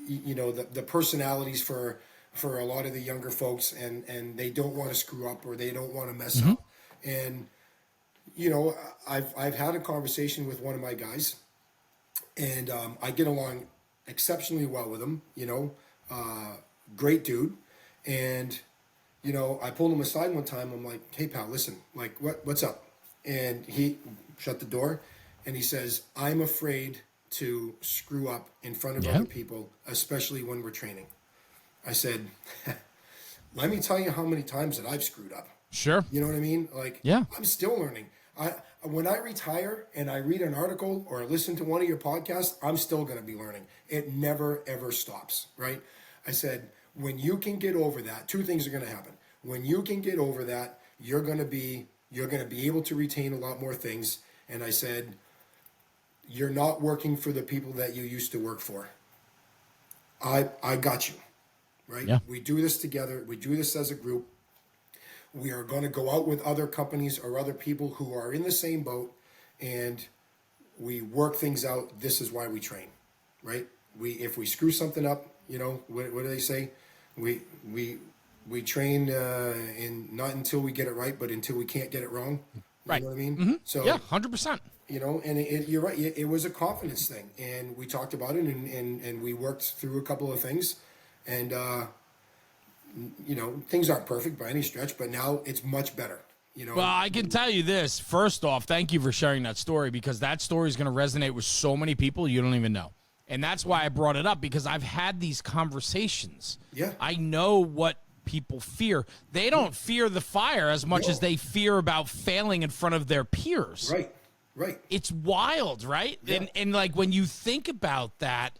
you know the personalities for a lot of the younger folks, and they don't want to screw up or they don't want to mess up. And you know, I've had a conversation with one of my guys, and I get along exceptionally well with him. You know, great dude, and you know, I pulled him aside one time. I'm like, "Hey, pal, listen. Like, what's up?" And he shut the door, and he says, "I'm afraid to screw up in front of other people, especially when we're training." I said, "Let me tell you how many times that I've screwed up." Sure. You know what I mean? Like, Yeah. I'm still learning. When I retire and I read an article or listen to one of your podcasts, I'm still going to be learning. It never ever stops, right? I said, when you can get over that, two things are going to happen. When you can get over that, you're going to be able to retain a lot more things. And I said, you're not working for the people that you used to work for. I got you, right? Yeah. We do this together. We do this as a group. We are going to go out with other companies or other people who are in the same boat, and we work things out. This is why we train, right? If we screw something up, you know, what do they say? We train in not until we get it right, but until we can't get it wrong. You Right. know what I mean? So Yeah, 100%. you know, and you're right. It was a confidence thing, and we talked about it, and we worked through a couple of things, and you know, things aren't perfect by any stretch, but now it's much better. You know, Well, I can tell you this. First off, thank you for sharing that story because that story is going to resonate with so many people you don't even know. And that's why I brought it up because I've had these conversations. Yeah. I know what people fear. They don't fear the fire as much No. as they fear about failing in front of their peers. right. It's wild, right? Yeah. And like when you think about that,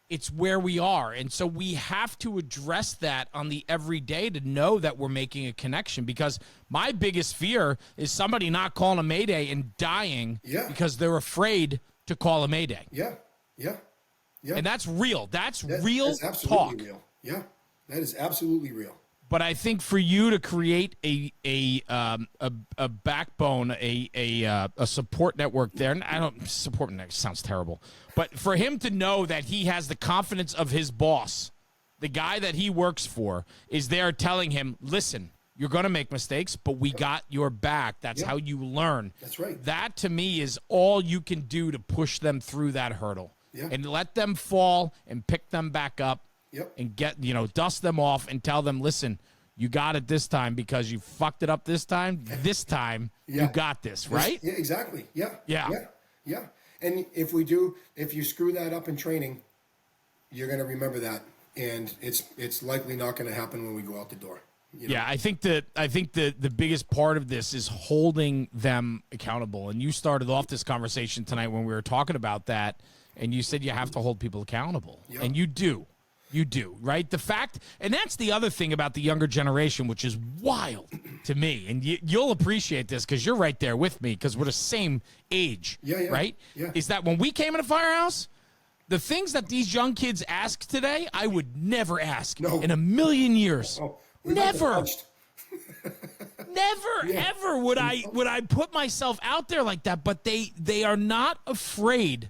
it's where we are. And so we have to address that on the everyday to know that we're making a connection because my biggest fear is somebody not calling a Mayday and dying Yeah. because they're afraid to call a Mayday. Yeah. And that's real. That's That- real that's absolutely talk. real. Yeah, that is absolutely real. But I think for you to create a backbone, a support network there, and I don't support network sounds terrible, but for him to know that he has the confidence of his boss, the guy that he works for, is there telling him, listen, you're going to make mistakes, but we got your back. That's how you learn. That's right. That to me is all you can do to push them through that hurdle. Yeah. And let them fall and pick them back up. Yep. And get, dust them off and tell them, listen, you got it this time because you fucked it up this time. This time, you Yeah. got this, right? Yeah, exactly. Yeah. Yeah. And if you screw that up in training, you're going to remember that, and it's likely not going to happen when we go out the door. You know? Yeah, I think the biggest part of this is holding them accountable. And you started off this conversation tonight when we were talking about that, and you said you have to hold people accountable. Yeah. And you do. You do, right? The fact, and that's the other thing about the younger generation, which is wild to me. And you'll appreciate this because you're right there with me because we're the same age, Yeah. right? Yeah. Is that when we came in a firehouse, the things that these young kids ask today, I would never ask No. in a million years. Oh, we got Never. punched. Never, ever would I put myself out there like that. But they are not afraid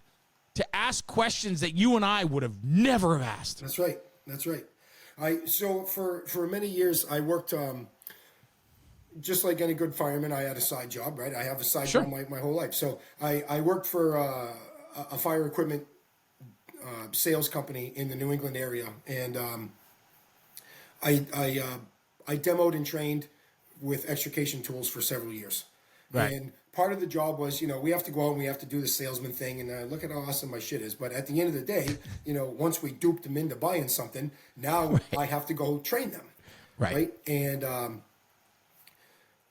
to ask questions that you and I would have never have asked. That's right. That's right. So for many years I worked just like any good fireman. I had a side job, right? I have a side job my whole life. So I worked for a fire equipment sales company in the New England area, and I demoed and trained with extrication tools for several years. Right. And part of the job was, we have to go out and we have to do the salesman thing, and look at how awesome my shit is. But at the end of the day, once we duped them into buying something, now I have to go train them. Right. And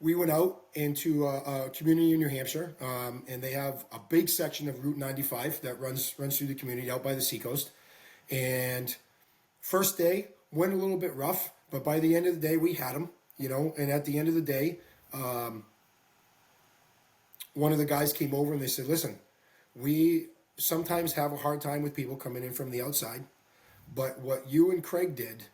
we went out into a community in New Hampshire, and they have a big section of Route 95 that runs through the community out by the seacoast. And first day went a little bit rough, but by the end of the day, we had them, and at the end of the day, one of the guys came over and they said, listen, we sometimes have a hard time with people coming in from the outside, but what you and Craig did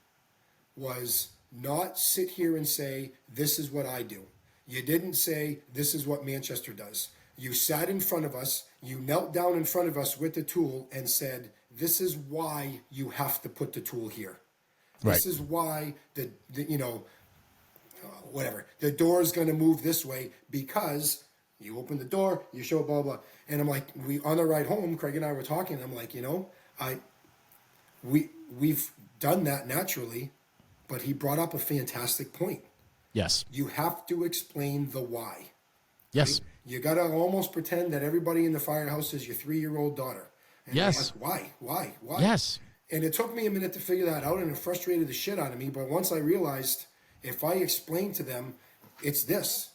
was not sit here and say, this is what I do. You didn't say, this is what Manchester does. You sat in front of us, you knelt down in front of us with the tool and said, this is why you have to put the tool here. Right. This is why the the door is going to move this way, because you open the door, you show blah, blah. And I'm like, on the ride home, Craig and I were talking, and I'm like, we've done that naturally, but he brought up a fantastic point. Yes. You have to explain the why. Yes. Right? You got to almost pretend that everybody in the firehouse is your 3-year-old daughter. And yes. Like, why? Yes. And it took me a minute to figure that out, and it frustrated the shit out of me. But once I realized, if I explain to them, it's this.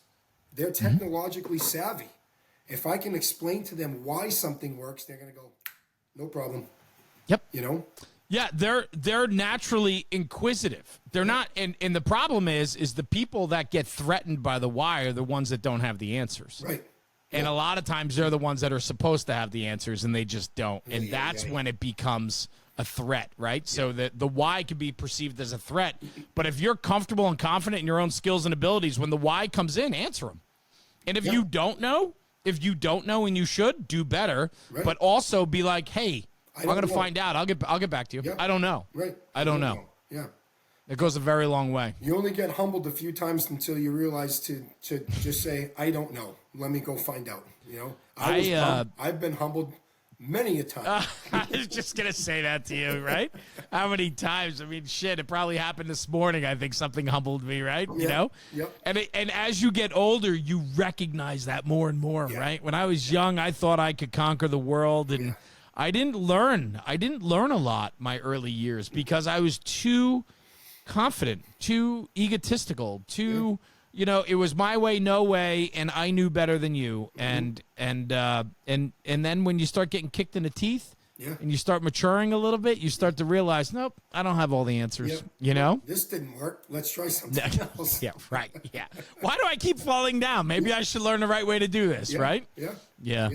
They're technologically savvy. If I can explain to them why something works, they're going to go, no problem. Yep. Yeah, they're naturally inquisitive. They're not, and the problem is the people that get threatened by the why are the ones that don't have the answers. Right. And a lot of times they're the ones that are supposed to have the answers, and they just don't. And that's when it becomes a threat, right? Yeah. So the why can be perceived as a threat. But if you're comfortable and confident in your own skills and abilities, when the why comes in, answer them. And if you don't know, and you should, do better. Right. But also be like, hey, I'm going to find out. I'll get back to you. Yep. I don't know. Right. I don't know. Yeah. It goes a very long way. You only get humbled a few times until you realize to just say, I don't know. Let me go find out. I've been humbled many a time. I was just going to say that to you, right? How many times? I mean, shit, it probably happened this morning. I think something humbled me, right? Yep. And as you get older, you recognize that more and more, right? When I was young, I thought I could conquer the world, and I didn't learn. I didn't learn a lot my early years because I was too confident, too egotistical, too... it was my way, no way, and I knew better than you. And then when you start getting kicked in the teeth, and you start maturing a little bit, you start to realize, nope, I don't have all the answers. This didn't work. Let's try something else. Yeah, right. Yeah. Why do I keep falling down? Maybe I should learn the right way to do this, right? Yeah.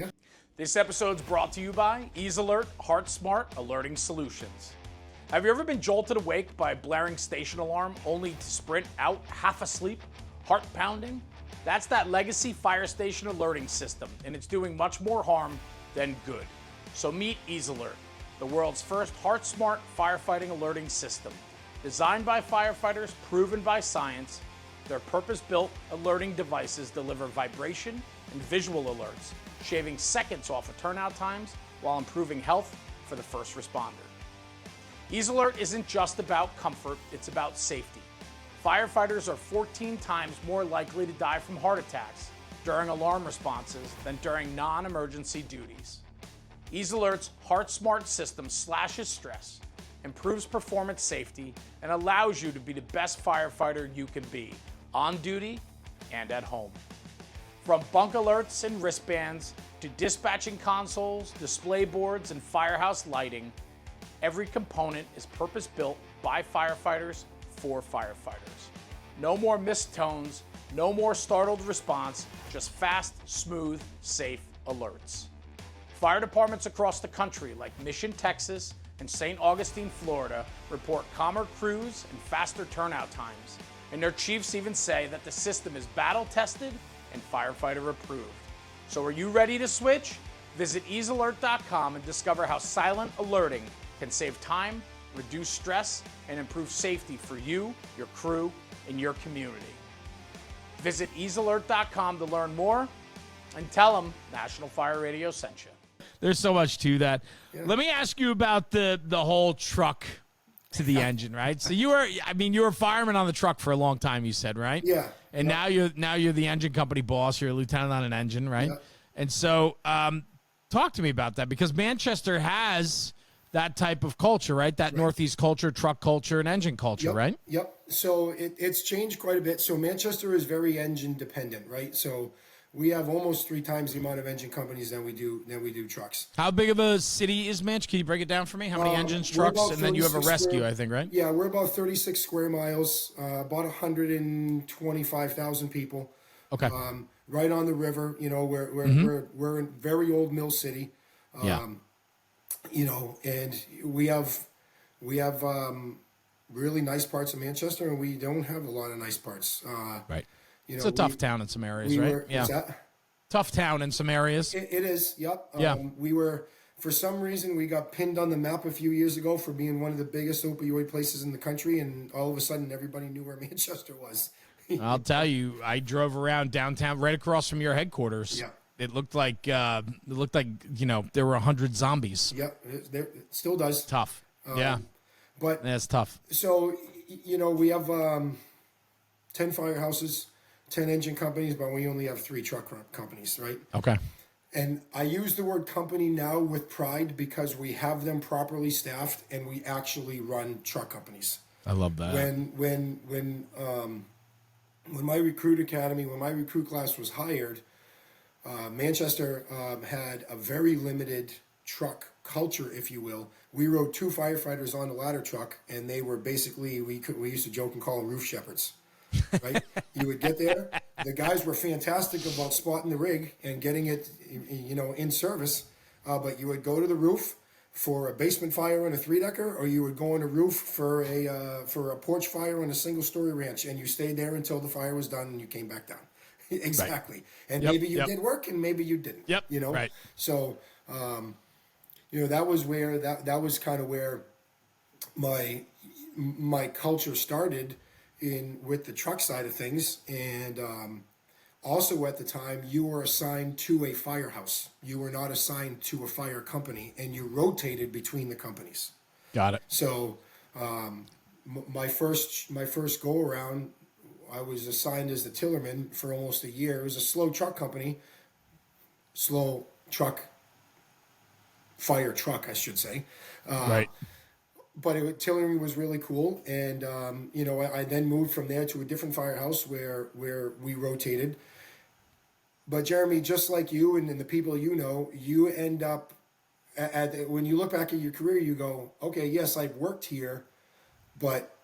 This episode's brought to you by EaseAlert Heart Smart Alerting Solutions. Have you ever been jolted awake by a blaring station alarm only to sprint out half asleep? Heart pounding? That's that legacy fire station alerting system, and it's doing much more harm than good. So meet EaseAlert, the world's first heart-smart firefighting alerting system. Designed by firefighters, proven by science, their purpose-built alerting devices deliver vibration and visual alerts, shaving seconds off of turnout times while improving health for the first responder. EaseAlert isn't just about comfort, it's about safety. Firefighters are 14 times more likely to die from heart attacks during alarm responses than during non-emergency duties. EaseAlert's HeartSmart system slashes stress, improves performance safety, and allows you to be the best firefighter you can be, on duty and at home. From bunk alerts and wristbands to dispatching consoles, display boards, and firehouse lighting, every component is purpose-built by firefighters for firefighters. No more missed tones, no more startled response, just fast, smooth, safe alerts. Fire departments across the country like Mission, Texas, and St. Augustine, Florida, report calmer crews and faster turnout times. And their chiefs even say that the system is battle-tested and firefighter approved. So are you ready to switch? Visit easealert.com and discover how silent alerting can save time, reduce stress, and improve safety for you, your crew, and your community. Visit easealert.com to learn more and tell them National Fire Radio sent you. There's so much to that. Yeah. Let me ask you about the whole truck to the engine, right? So you were a fireman on the truck for a long time, you said, right? Yeah. And now you're the engine company boss. You're a lieutenant on an engine, right? Yeah. And so talk to me about that, because Manchester has that type of culture, right? That Northeast culture, truck culture, and engine culture, right? Yep. So it's changed quite a bit. So Manchester is very engine dependent, right? So we have almost 3 times the amount of engine companies than we do trucks. How big of a city is Manchester? Can you break it down for me? How many engines, trucks, and then you have a rescue, I think, right? Yeah, we're about 36 square miles, about 125,000 people. Okay. Right on the river. You know, we're in very old mill city. You know, and we have really nice parts of Manchester, and we don't have a lot of nice parts. Right. You It's know, a tough town in some areas, right? Tough town in some areas. It is, yep. Yeah. We were, for some reason, we got pinned on the map a few years ago for being one of the biggest opioid places in the country, and all of a sudden, everybody knew where Manchester was. I'll tell you, I drove around downtown, right across from your headquarters. Yeah. It looked like there were 100 zombies. Yep, it still does. Tough. But That's tough. so, you know, we have 10 firehouses, 10 engine companies, but we only have 3 truck companies, right? Okay. And I use the word company now with pride because we have them properly staffed and we actually run truck companies. I love that. When my recruit class was hired, Manchester had a very limited truck culture, if you will. We rode 2 firefighters on the ladder truck, and they were basically, we used to joke and call them roof shepherds. Right? You would get there. The guys were fantastic about spotting the rig and getting it, you know, in service. But you would go to the roof for a basement fire on a 3-decker, or you would go on the roof for a porch fire on a single-story ranch, and you stayed there until the fire was done and you came back down. Exactly. Right. And maybe you did work, and maybe you didn't. Yep. You know. Right. So, you know, that was where that was kind of where my culture started with the truck side of things, and also at the time you were assigned to a firehouse. You were not assigned to a fire company, and you rotated between the companies. Got it. So my first go around, I was assigned as the tillerman for almost a year. It was a slow truck company, fire truck, I should say. Right. But artillery was really cool, and you know, I then moved from there to a different firehouse where we rotated. But Jeremy, just like you and the people you know, you end up when you look back at your career, you go, okay, yes, I've worked here, but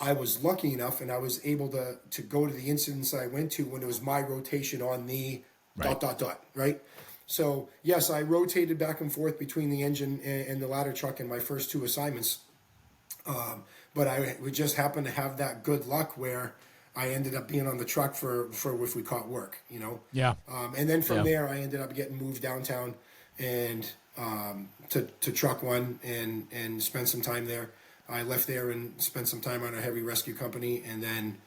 I was lucky enough, and I was able to go to the incidents I went to when it was my rotation on the ... right? So, yes, I rotated back and forth between the engine and the ladder truck in my first 2 assignments. But I would just happen to have that good luck where I ended up being on the truck for if we caught work, you know? Yeah. And then from there, I ended up getting moved downtown and to Truck One and spent some time there. I left there and spent some time on a heavy rescue company, and then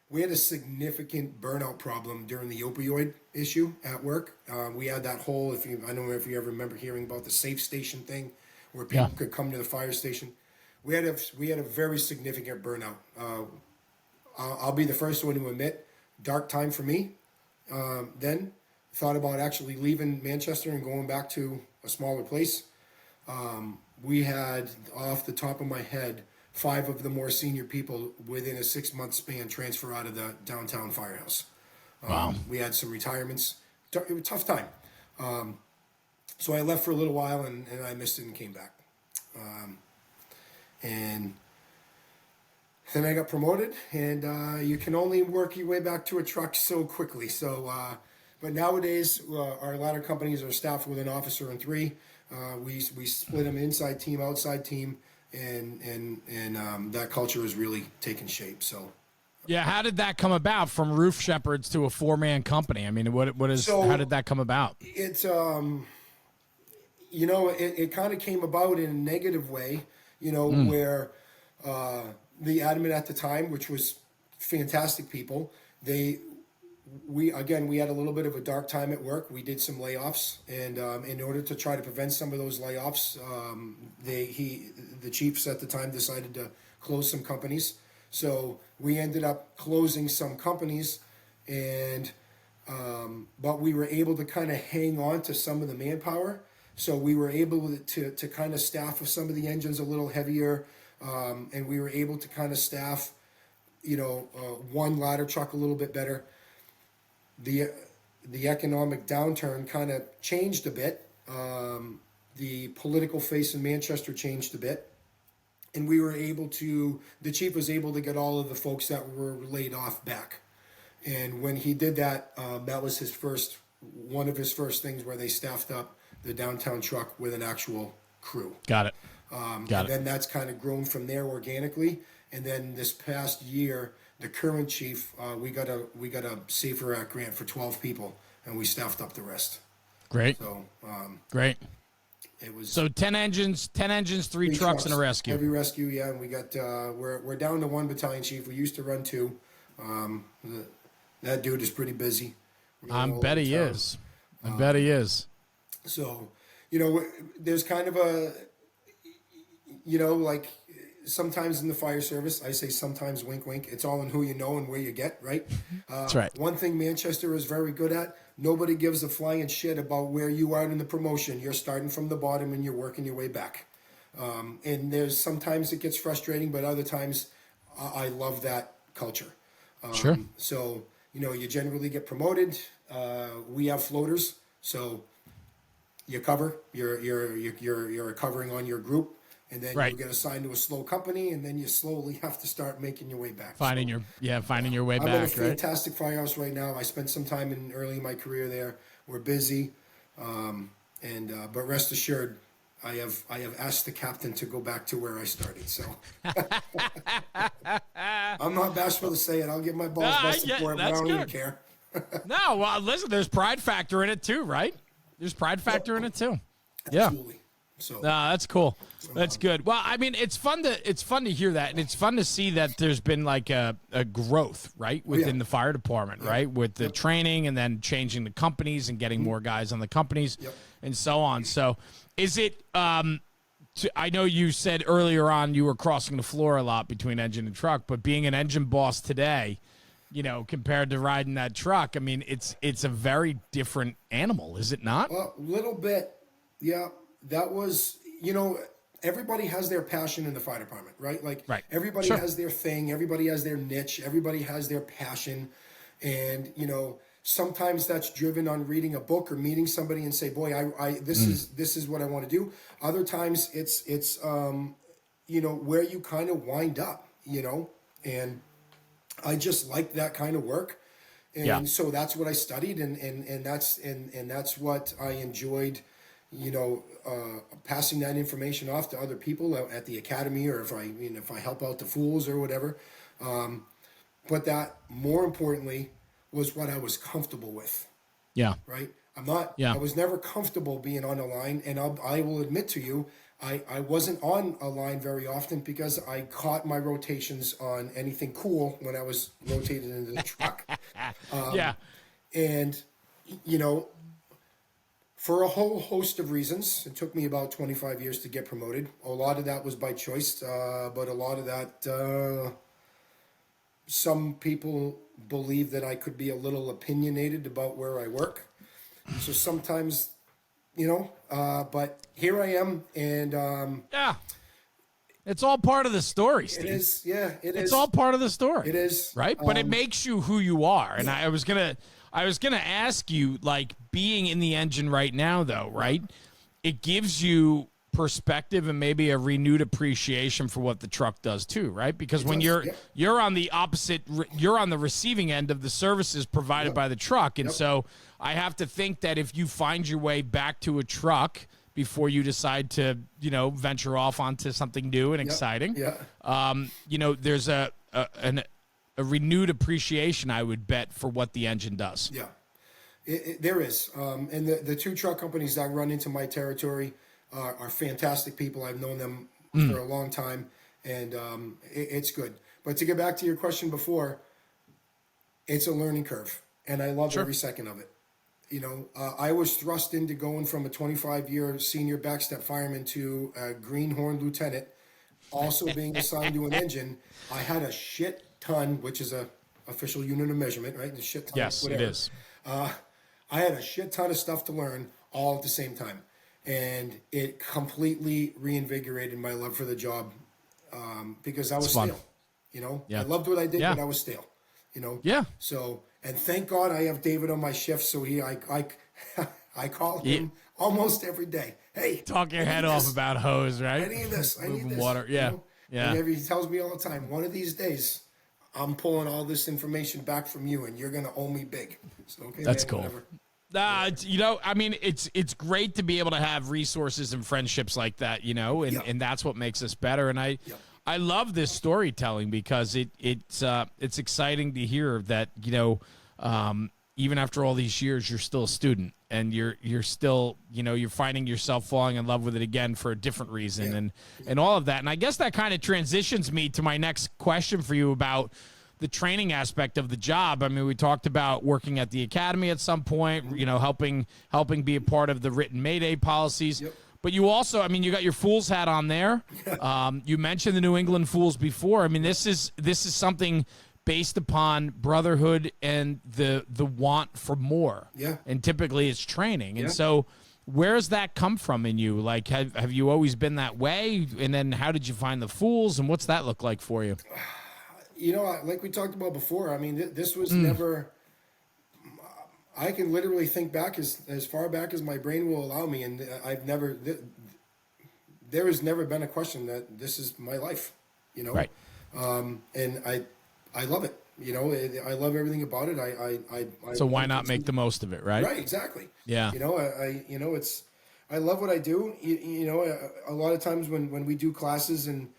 we had a significant burnout problem during the opioid issue at work. We had that whole, I don't know if you ever remember hearing about the safe station thing, where people could come to the fire station. We had a very significant burnout. I'll be the first one to admit, dark time for me. Then thought about actually leaving Manchester and going back to a smaller place. We had, off the top of my head, 5 of the more senior people within a 6-month span transfer out of the downtown firehouse. Wow. We had some retirements. It was a tough time. So I left for a little while, and I missed it and came back. And then I got promoted, and you can only work your way back to a truck so quickly. So, but nowadays, our ladder companies are staffed with an officer and 3. We split them inside team, outside team, and that culture has really taken shape. So, Yeah, how did that come about from roof shepherds to a 4-man company? I mean, how did that come about? It's it kind of came about in a negative way, where the admin at the time, which was fantastic people, we had a little bit of a dark time at work. We did some layoffs, and in order to try to prevent some of those layoffs, the chiefs at the time decided to close some companies. So we ended up closing some companies, and but we were able to kind of hang on to some of the manpower. So we were able to kind of staff of some of the engines a little heavier, and we were able to kind of staff, one ladder truck a little bit better. The economic downturn kind of changed a bit. The political face in Manchester changed a bit, and the chief was able to get all of the folks that were laid off back. And when he did that, that was one of his first things where they staffed up the downtown truck with an actual crew. Got it. Then that's kind of grown from there organically. And then this past year, the current chief, we got a Safer Act grant for 12 people, and we staffed up the rest. Great. So great. It was 10 engines, 3 trucks, and a rescue. Heavy rescue, yeah. And we got we're down to 1 battalion chief. We used to run 2. That dude is pretty busy. I bet he is. I bet he is. So, there's kind of a, like sometimes in the fire service, I say sometimes, wink, wink, it's all in who you know and where you get, right? That's right. One thing Manchester is very good at, nobody gives a flying shit about where you are in the promotion. You're starting from the bottom and you're working your way back. And there's sometimes it gets frustrating, but other times I love that culture. Sure. So, you generally get promoted. We have floaters, so you cover. You're covering on your group, and then right. you get assigned to a slow company, and then you slowly have to start making your way back. Finding your way back. I'm in a fantastic firehouse right now. I spent some time early in my career there. We're busy, but rest assured, I have asked the captain to go back to where I started. So I'm not bashful to say it. I'll give my balls best support, but I don't even care. No, well, listen, there's pride factor in it too, right? There's pride factor in it too. Absolutely. So that's cool. That's good. Well, I mean, it's fun to hear that, and it's fun to see that there's been like a growth, right, within the fire department, right, with the training and then changing the companies and getting more guys on the companies and so on. So, is it? I know you said earlier on you were crossing the floor a lot between engine and truck, but being an engine boss today, compared to riding that truck, I mean, it's a very different animal, is it not? A little bit, yeah. That was, everybody has their passion in the fire department, right? Like everybody has their thing, everybody has their niche, everybody has their passion. And, sometimes that's driven on reading a book or meeting somebody and say, boy, this is what I want to do. Other times it's where you kind of wind up, and I just like that kind of work. And so that's what I studied and that's what I enjoyed, passing that information off to other people at the academy, or if I help out the fools or whatever. But that more importantly was what I was comfortable with. Yeah. Right. I was never comfortable being on a line, and I will admit to you, I wasn't on a line very often because I caught my rotations on anything cool when I was rotated into the truck. And, for a whole host of reasons, it took me about 25 years to get promoted. A lot of that was by choice, but a lot of that, some people believe that I could be a little opinionated about where I work. So sometimes, but here I am, and it's all part of the story, Steve. It is, it is. It's all part of the story. It is, right? But it makes you who you are. And I was gonna ask you, like, being in the engine right now, though, right? It gives you perspective and maybe a renewed appreciation for what the truck does too, right? Because when you're on the opposite, you're on the receiving end of the services provided by the truck, and so I have to think that if you find your way back to a truck before you decide to, venture off onto something new and exciting, there's a renewed appreciation, I would bet, for what the engine does. Yeah, there is. And the two truck companies that run into my territory are fantastic people. I've known them for a long time, and it's good. But to get back to your question before, it's a learning curve, and I love every second of it. You know, I was thrust into going from a 25-year senior backstep fireman to a greenhorn lieutenant, also being assigned to an engine. I had a shit ton, which is a official unit of measurement, right? A shit ton. Yes, whatever. it is. I had a shit ton of stuff to learn all at the same time, and it completely reinvigorated my love for the job because I was stale. You know, I loved what I did, but I was stale. You know, So, and thank God I have David on my shift, so I call him almost every day. Hey, talk your head off about hose, right? I need this. I need this. Water. Yeah, you know? yeah. And he tells me all the time, one of these days, I'm pulling all this information back from you, and you're gonna owe me big. So, okay, that's man, cool. Whatever. You know, I mean, it's great to be able to have resources and friendships like that, you know, and that's what makes us better. And I love this storytelling because it's exciting to hear that, you know, even after all these years, you're still a student and you're still, you know, you're finding yourself falling in love with it again for a different reason and all of that. And I guess that kind of transitions me to my next question for you about the training aspect of the job. I mean, we talked about working at the academy at some point, you know, helping be a part of the RIT and Mayday policies. Yep. But you also, I mean, you got your Fools hat on there. You mentioned the New England Fools before. I mean, this is something based upon brotherhood and the want for more. Yeah. And typically it's training. And so where's that come from in you? Like, have you always been that way? And then how did you find the Fools, and what's that look like for you? You know, like we talked about before, I mean, this was never, I can literally think back as far back as my brain will allow me. And there has never been a question that this is my life, you know? Right. And I love it. You know, I love everything about it. So why not make the most of it, right? Right, exactly. Yeah. You know, I love what I do. You know, a lot of times when we do classes and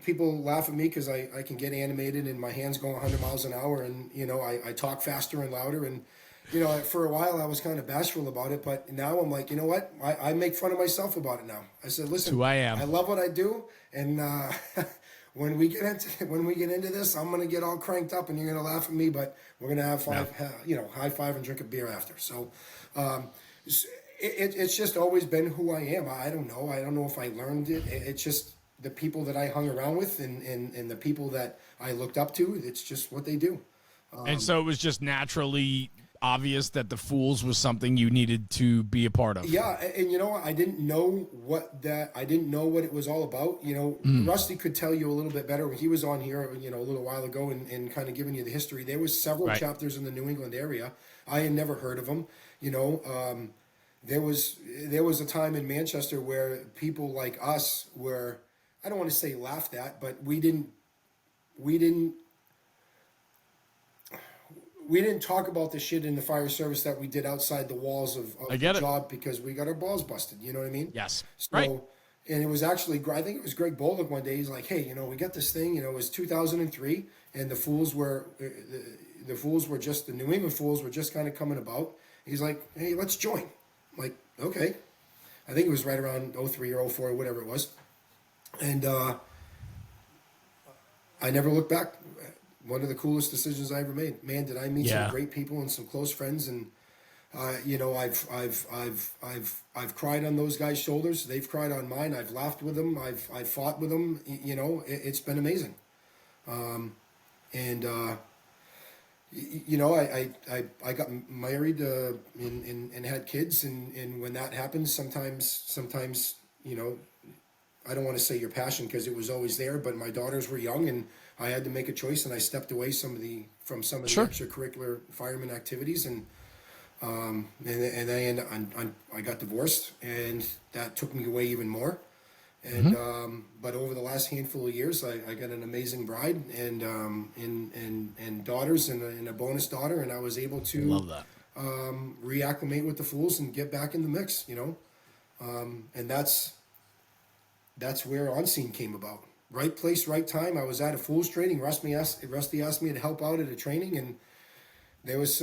people laugh at me because I can get animated and my hands go 100 miles an hour and, you know, I talk faster and louder. And, you know, for a while I was kind of bashful about it, but now I'm like, you know what? I make fun of myself about it now. I said, listen, who I am. I love what I do. And, when we get into this, I'm gonna get all cranked up, and you're gonna laugh at me. But we're gonna have high five and drink a beer after. So, it's just always been who I am. I don't know if I learned it. It's just the people that I hung around with, and the people that I looked up to. It's just what they do. And so it was just naturally obvious that the Fools was something you needed to be a part of. Yeah, and you know, I didn't know what it was all about. You know, Rusty could tell you a little bit better. He was on here, you know, a little while ago and kind of giving you the history. There was several chapters in the New England area. I had never heard of them. You know, there was a time in Manchester where people like us were, I don't want to say laughed at, but we didn't talk about the shit in the fire service that we did outside the walls of the job because we got our balls busted. You know what I mean? Yes. So, and it was actually, I think it was Greg Bolduc one day. He's like, hey, you know, we got this thing, you know, it was 2003 and the Fools were just, the New England Fools were just kind of coming about. He's like, hey, let's join. I'm like, okay. I think it was right around 03 or 04 or whatever it was. And I never looked back. One of the coolest decisions I ever made. Man, did I meet some great people and some close friends, and you know, I've cried on those guys' shoulders. They've cried on mine. I've laughed with them. I've fought with them. You know, it's been amazing. You know, I got married and had kids, and when that happens, sometimes you know, I don't want to say your passion because it was always there, but my daughters were young and I had to make a choice, and I stepped away from some of the extracurricular fireman activities, and I got divorced, and that took me away even more. And but over the last handful of years, I got an amazing bride and daughters and a bonus daughter, and I was able to love that. Reacclimate with the Fools and get back in the mix, you know, and that's where On Scene came about. right place, right time. I was at a fool's training. Rusty asked me to help out at a training, and there was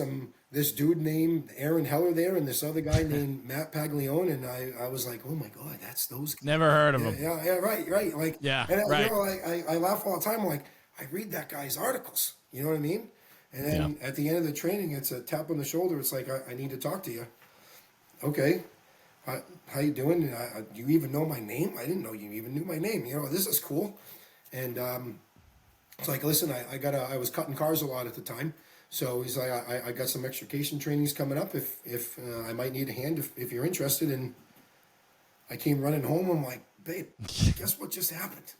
this dude named Aaron Heller there, and this other guy named Matt Paglione, and I was like, oh my god, that's those guys. Never heard of him. Yeah, right. Like, Yeah, and right. You know, I laugh all the time. I'm like, I read that guy's articles. You know what I mean? And then at the end of the training, it's a tap on the shoulder. It's like, I need to talk to you. Okay. How you doing? Do you even know my name? I didn't know you even knew my name. You know, this is cool. And it's like, listen, I was cutting cars a lot at the time. So he's like, I got some extrication trainings coming up if I might need a hand if you're interested. And I came running home. I'm like, babe, guess what just happened?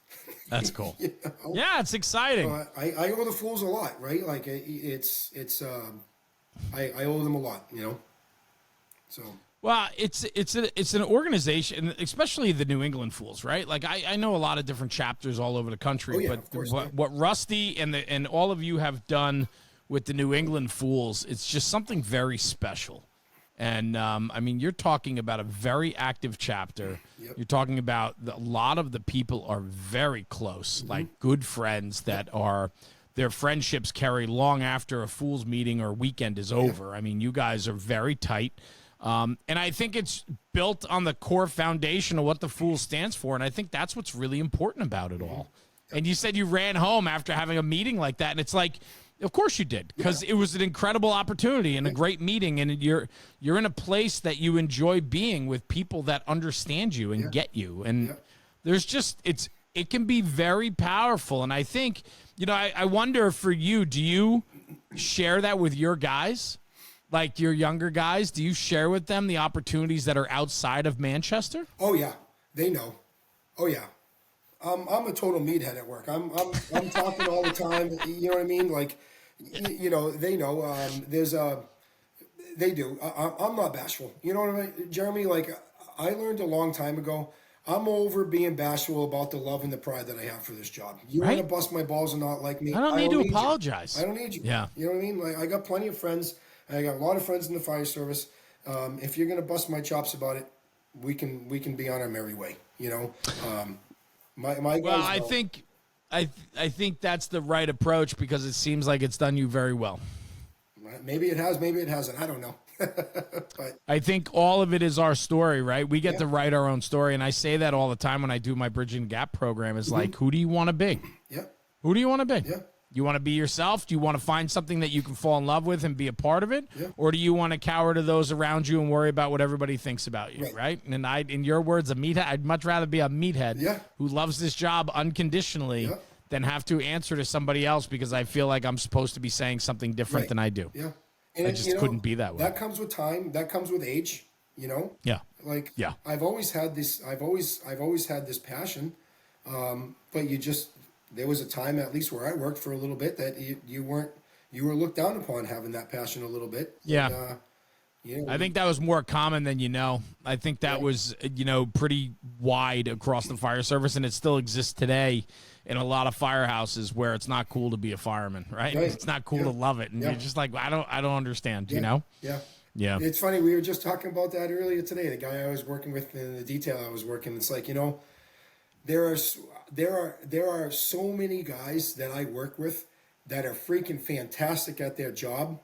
That's cool. You know? Yeah, it's exciting. I owe the fools a lot, right? Like I owe them a lot, you know. So. Well, it's an organization, especially the New England Fools, right? Like I know a lot of different chapters all over the country, but of course, what Rusty and all of you have done with the New England Fools, it's just something very special. And I mean, you're talking about a very active chapter. Yep. You're talking about a lot of the people are very close, like good friends that are. Their friendships carry long after a Fools meeting or weekend is over. I mean, you guys are very tight. And I think it's built on the core foundation of what the Fool stands for. And I think that's what's really important about it all. And you said you ran home after having a meeting like that. And it's like, of course you did, because it was an incredible opportunity and a great meeting. And you're in a place that you enjoy being with people that understand you and get you. And there's just, it can be very powerful. And I think, you know, I wonder for you, do you share that with your guys? Like your younger guys, do you share with them the opportunities that are outside of Manchester? Oh yeah, they know. Oh yeah, I'm a total meathead at work. I'm talking all the time. You know what I mean? Like, you know, they know. They do. I'm not bashful. You know what I mean, Jeremy? Like, I learned a long time ago. I'm over being bashful about the love and the pride that I have for this job. You want to bust my balls and not like me? I don't need to apologize. I don't need you. Yeah. You know what I mean? Like, I got plenty of friends. I got a lot of friends in the fire service. If you're gonna bust my chops about it, we can be on our merry way. You know, my guys. Well, I think that's the right approach because it seems like it's done you very well. Maybe it has, maybe it hasn't. I don't know. But I think all of it is our story, right? We get to write our own story, and I say that all the time when I do my Bridging the Gap program. Is like, who do you want to be? Yeah. Who do you want to be? Yeah. You want to be yourself? Do you want to find something that you can fall in love with and be a part of it? Yeah. Or do you want to cower to those around you and worry about what everybody thinks about you, right? And in your words, a meathead, I'd much rather be a meathead who loves this job unconditionally than have to answer to somebody else because I feel like I'm supposed to be saying something different than I do. Yeah. And I just couldn't be that way. That comes with time. That comes with age, you know? Yeah. Like, I've always had this passion. But there was a time, at least where I worked for a little bit, that you were looked down upon having that passion a little bit. Yeah. And, I think that was more common than you know. I think that was, pretty wide across the fire service, and it still exists today in a lot of firehouses where it's not cool to be a fireman, right? It's not cool to love it, and you're just like, I don't understand, you know? Yeah. Yeah. It's funny. We were just talking about that earlier today. The guy I was working with in the detail I was working, it's like, there are so many guys that I work with that are freaking fantastic at their job,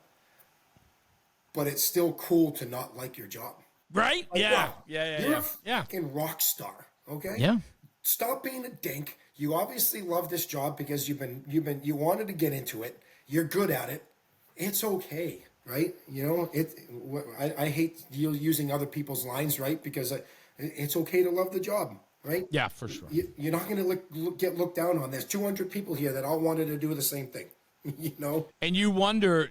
but it's still cool to not like your job. Right? Like, Yeah. wow, Yeah. You're a fucking rock star. Okay. Yeah. Stop being a dink. You obviously love this job because you wanted to get into it. You're good at it. It's okay, right? I hate using other people's lines, right? Because it's okay to love the job. Right? Yeah, for sure. You're not going to get looked down on. There's 200 people here that all wanted to do the same thing, And you wonder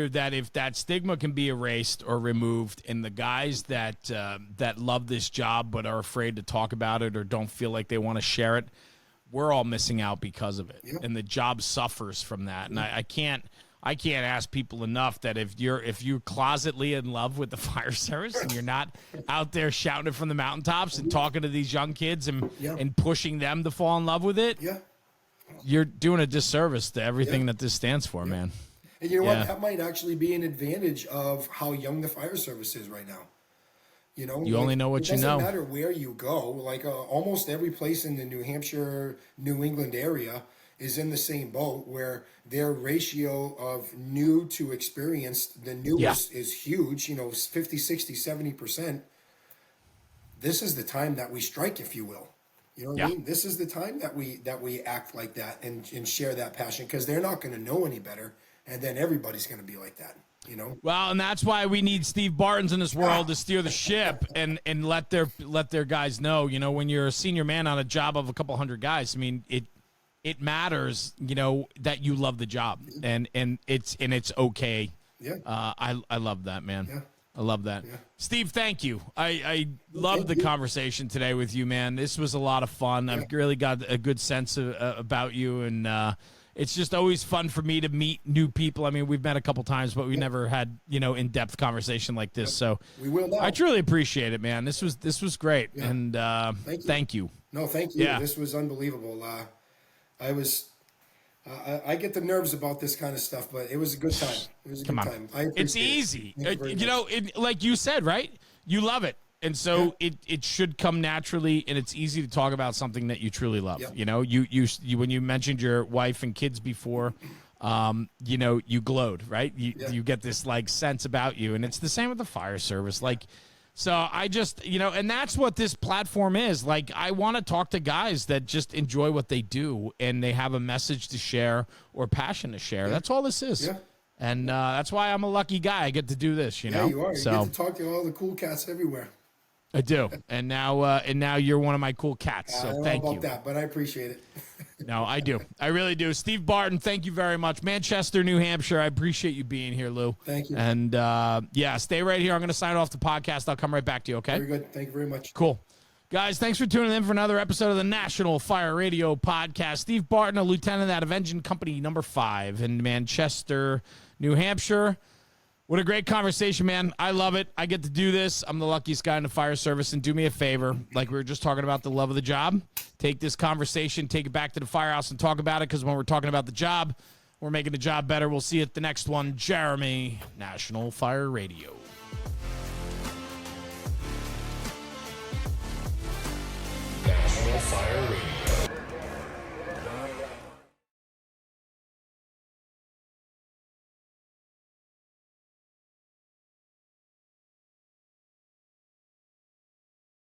that if that stigma can be erased or removed, and the guys that love this job but are afraid to talk about it or don't feel like they want to share it, we're all missing out because of it, and the job suffers from that. And I can't ask people enough that if you're closetly in love with the fire service and you're not out there shouting it from the mountaintops and talking to these young kids and pushing them to fall in love with it, you're doing a disservice to everything that this stands for, man. And you know what? That might actually be an advantage of how young the fire service is right now. You only know what you know. It doesn't matter where you go. Like almost every place in the New Hampshire, New England area is in the same boat where their ratio of new to experienced, the newest is huge, 50, 60, 70%. This is the time that we strike, if you will. You know what I mean? This is the time that we act like that and share that passion, because they're not going to know any better. And then everybody's going to be like that. Well, and that's why we need Steve Bartons in this world to steer the ship and let their guys know, when you're a senior man on a job of a couple hundred guys, I mean, it matters, that you love the job and it's okay. Yeah. I love that, man. Yeah. I love that. Yeah. Steve, thank you. I loved the conversation today with you, man. This was a lot of fun. I've really got a good sense about you, and it's just always fun for me to meet new people. I mean, we've met a couple times, but we never had, in-depth conversation like this. So we will now. I truly appreciate it, man. This was great. Yeah. And thank you. No, thank you. Yeah. This was unbelievable. I get the nerves about this kind of stuff, but it was a good time. It was a good time. It's easy. Like you said, right? You love it. And so it should come naturally, and it's easy to talk about something that you truly love. Yeah. You when you mentioned your wife and kids before, you glowed, right? You get this like sense about you, and it's the same with the fire service. Like, so I just, and that's what this platform is. Like, I want to talk to guys that just enjoy what they do, and they have a message to share or passion to share. That's all this is. Yeah. And that's why I'm a lucky guy. I get to do this, Yeah, you are. You get to talk to all the cool cats everywhere. I do, and now you're one of my cool cats. So thank you. I don't know about that, but I appreciate it. No, I do. I really do. Steve Barton, thank you very much. Manchester, New Hampshire. I appreciate you being here, Lou. Thank you. And stay right here. I'm going to sign off the podcast. I'll come right back to you. Okay. Very good. Thank you very much. Cool. Guys, thanks for tuning in for another episode of the National Fire Radio Podcast. Steve Barton, a lieutenant out of Engine Company number 5 in Manchester, New Hampshire. What a great conversation, man. I love it. I get to do this. I'm the luckiest guy in the fire service. And do me a favor, like we were just talking about the love of the job, take this conversation, take it back to the firehouse and talk about it, because when we're talking about the job, we're making the job better. We'll see you at the next one. Jeremy, National Fire Radio. National Fire Radio.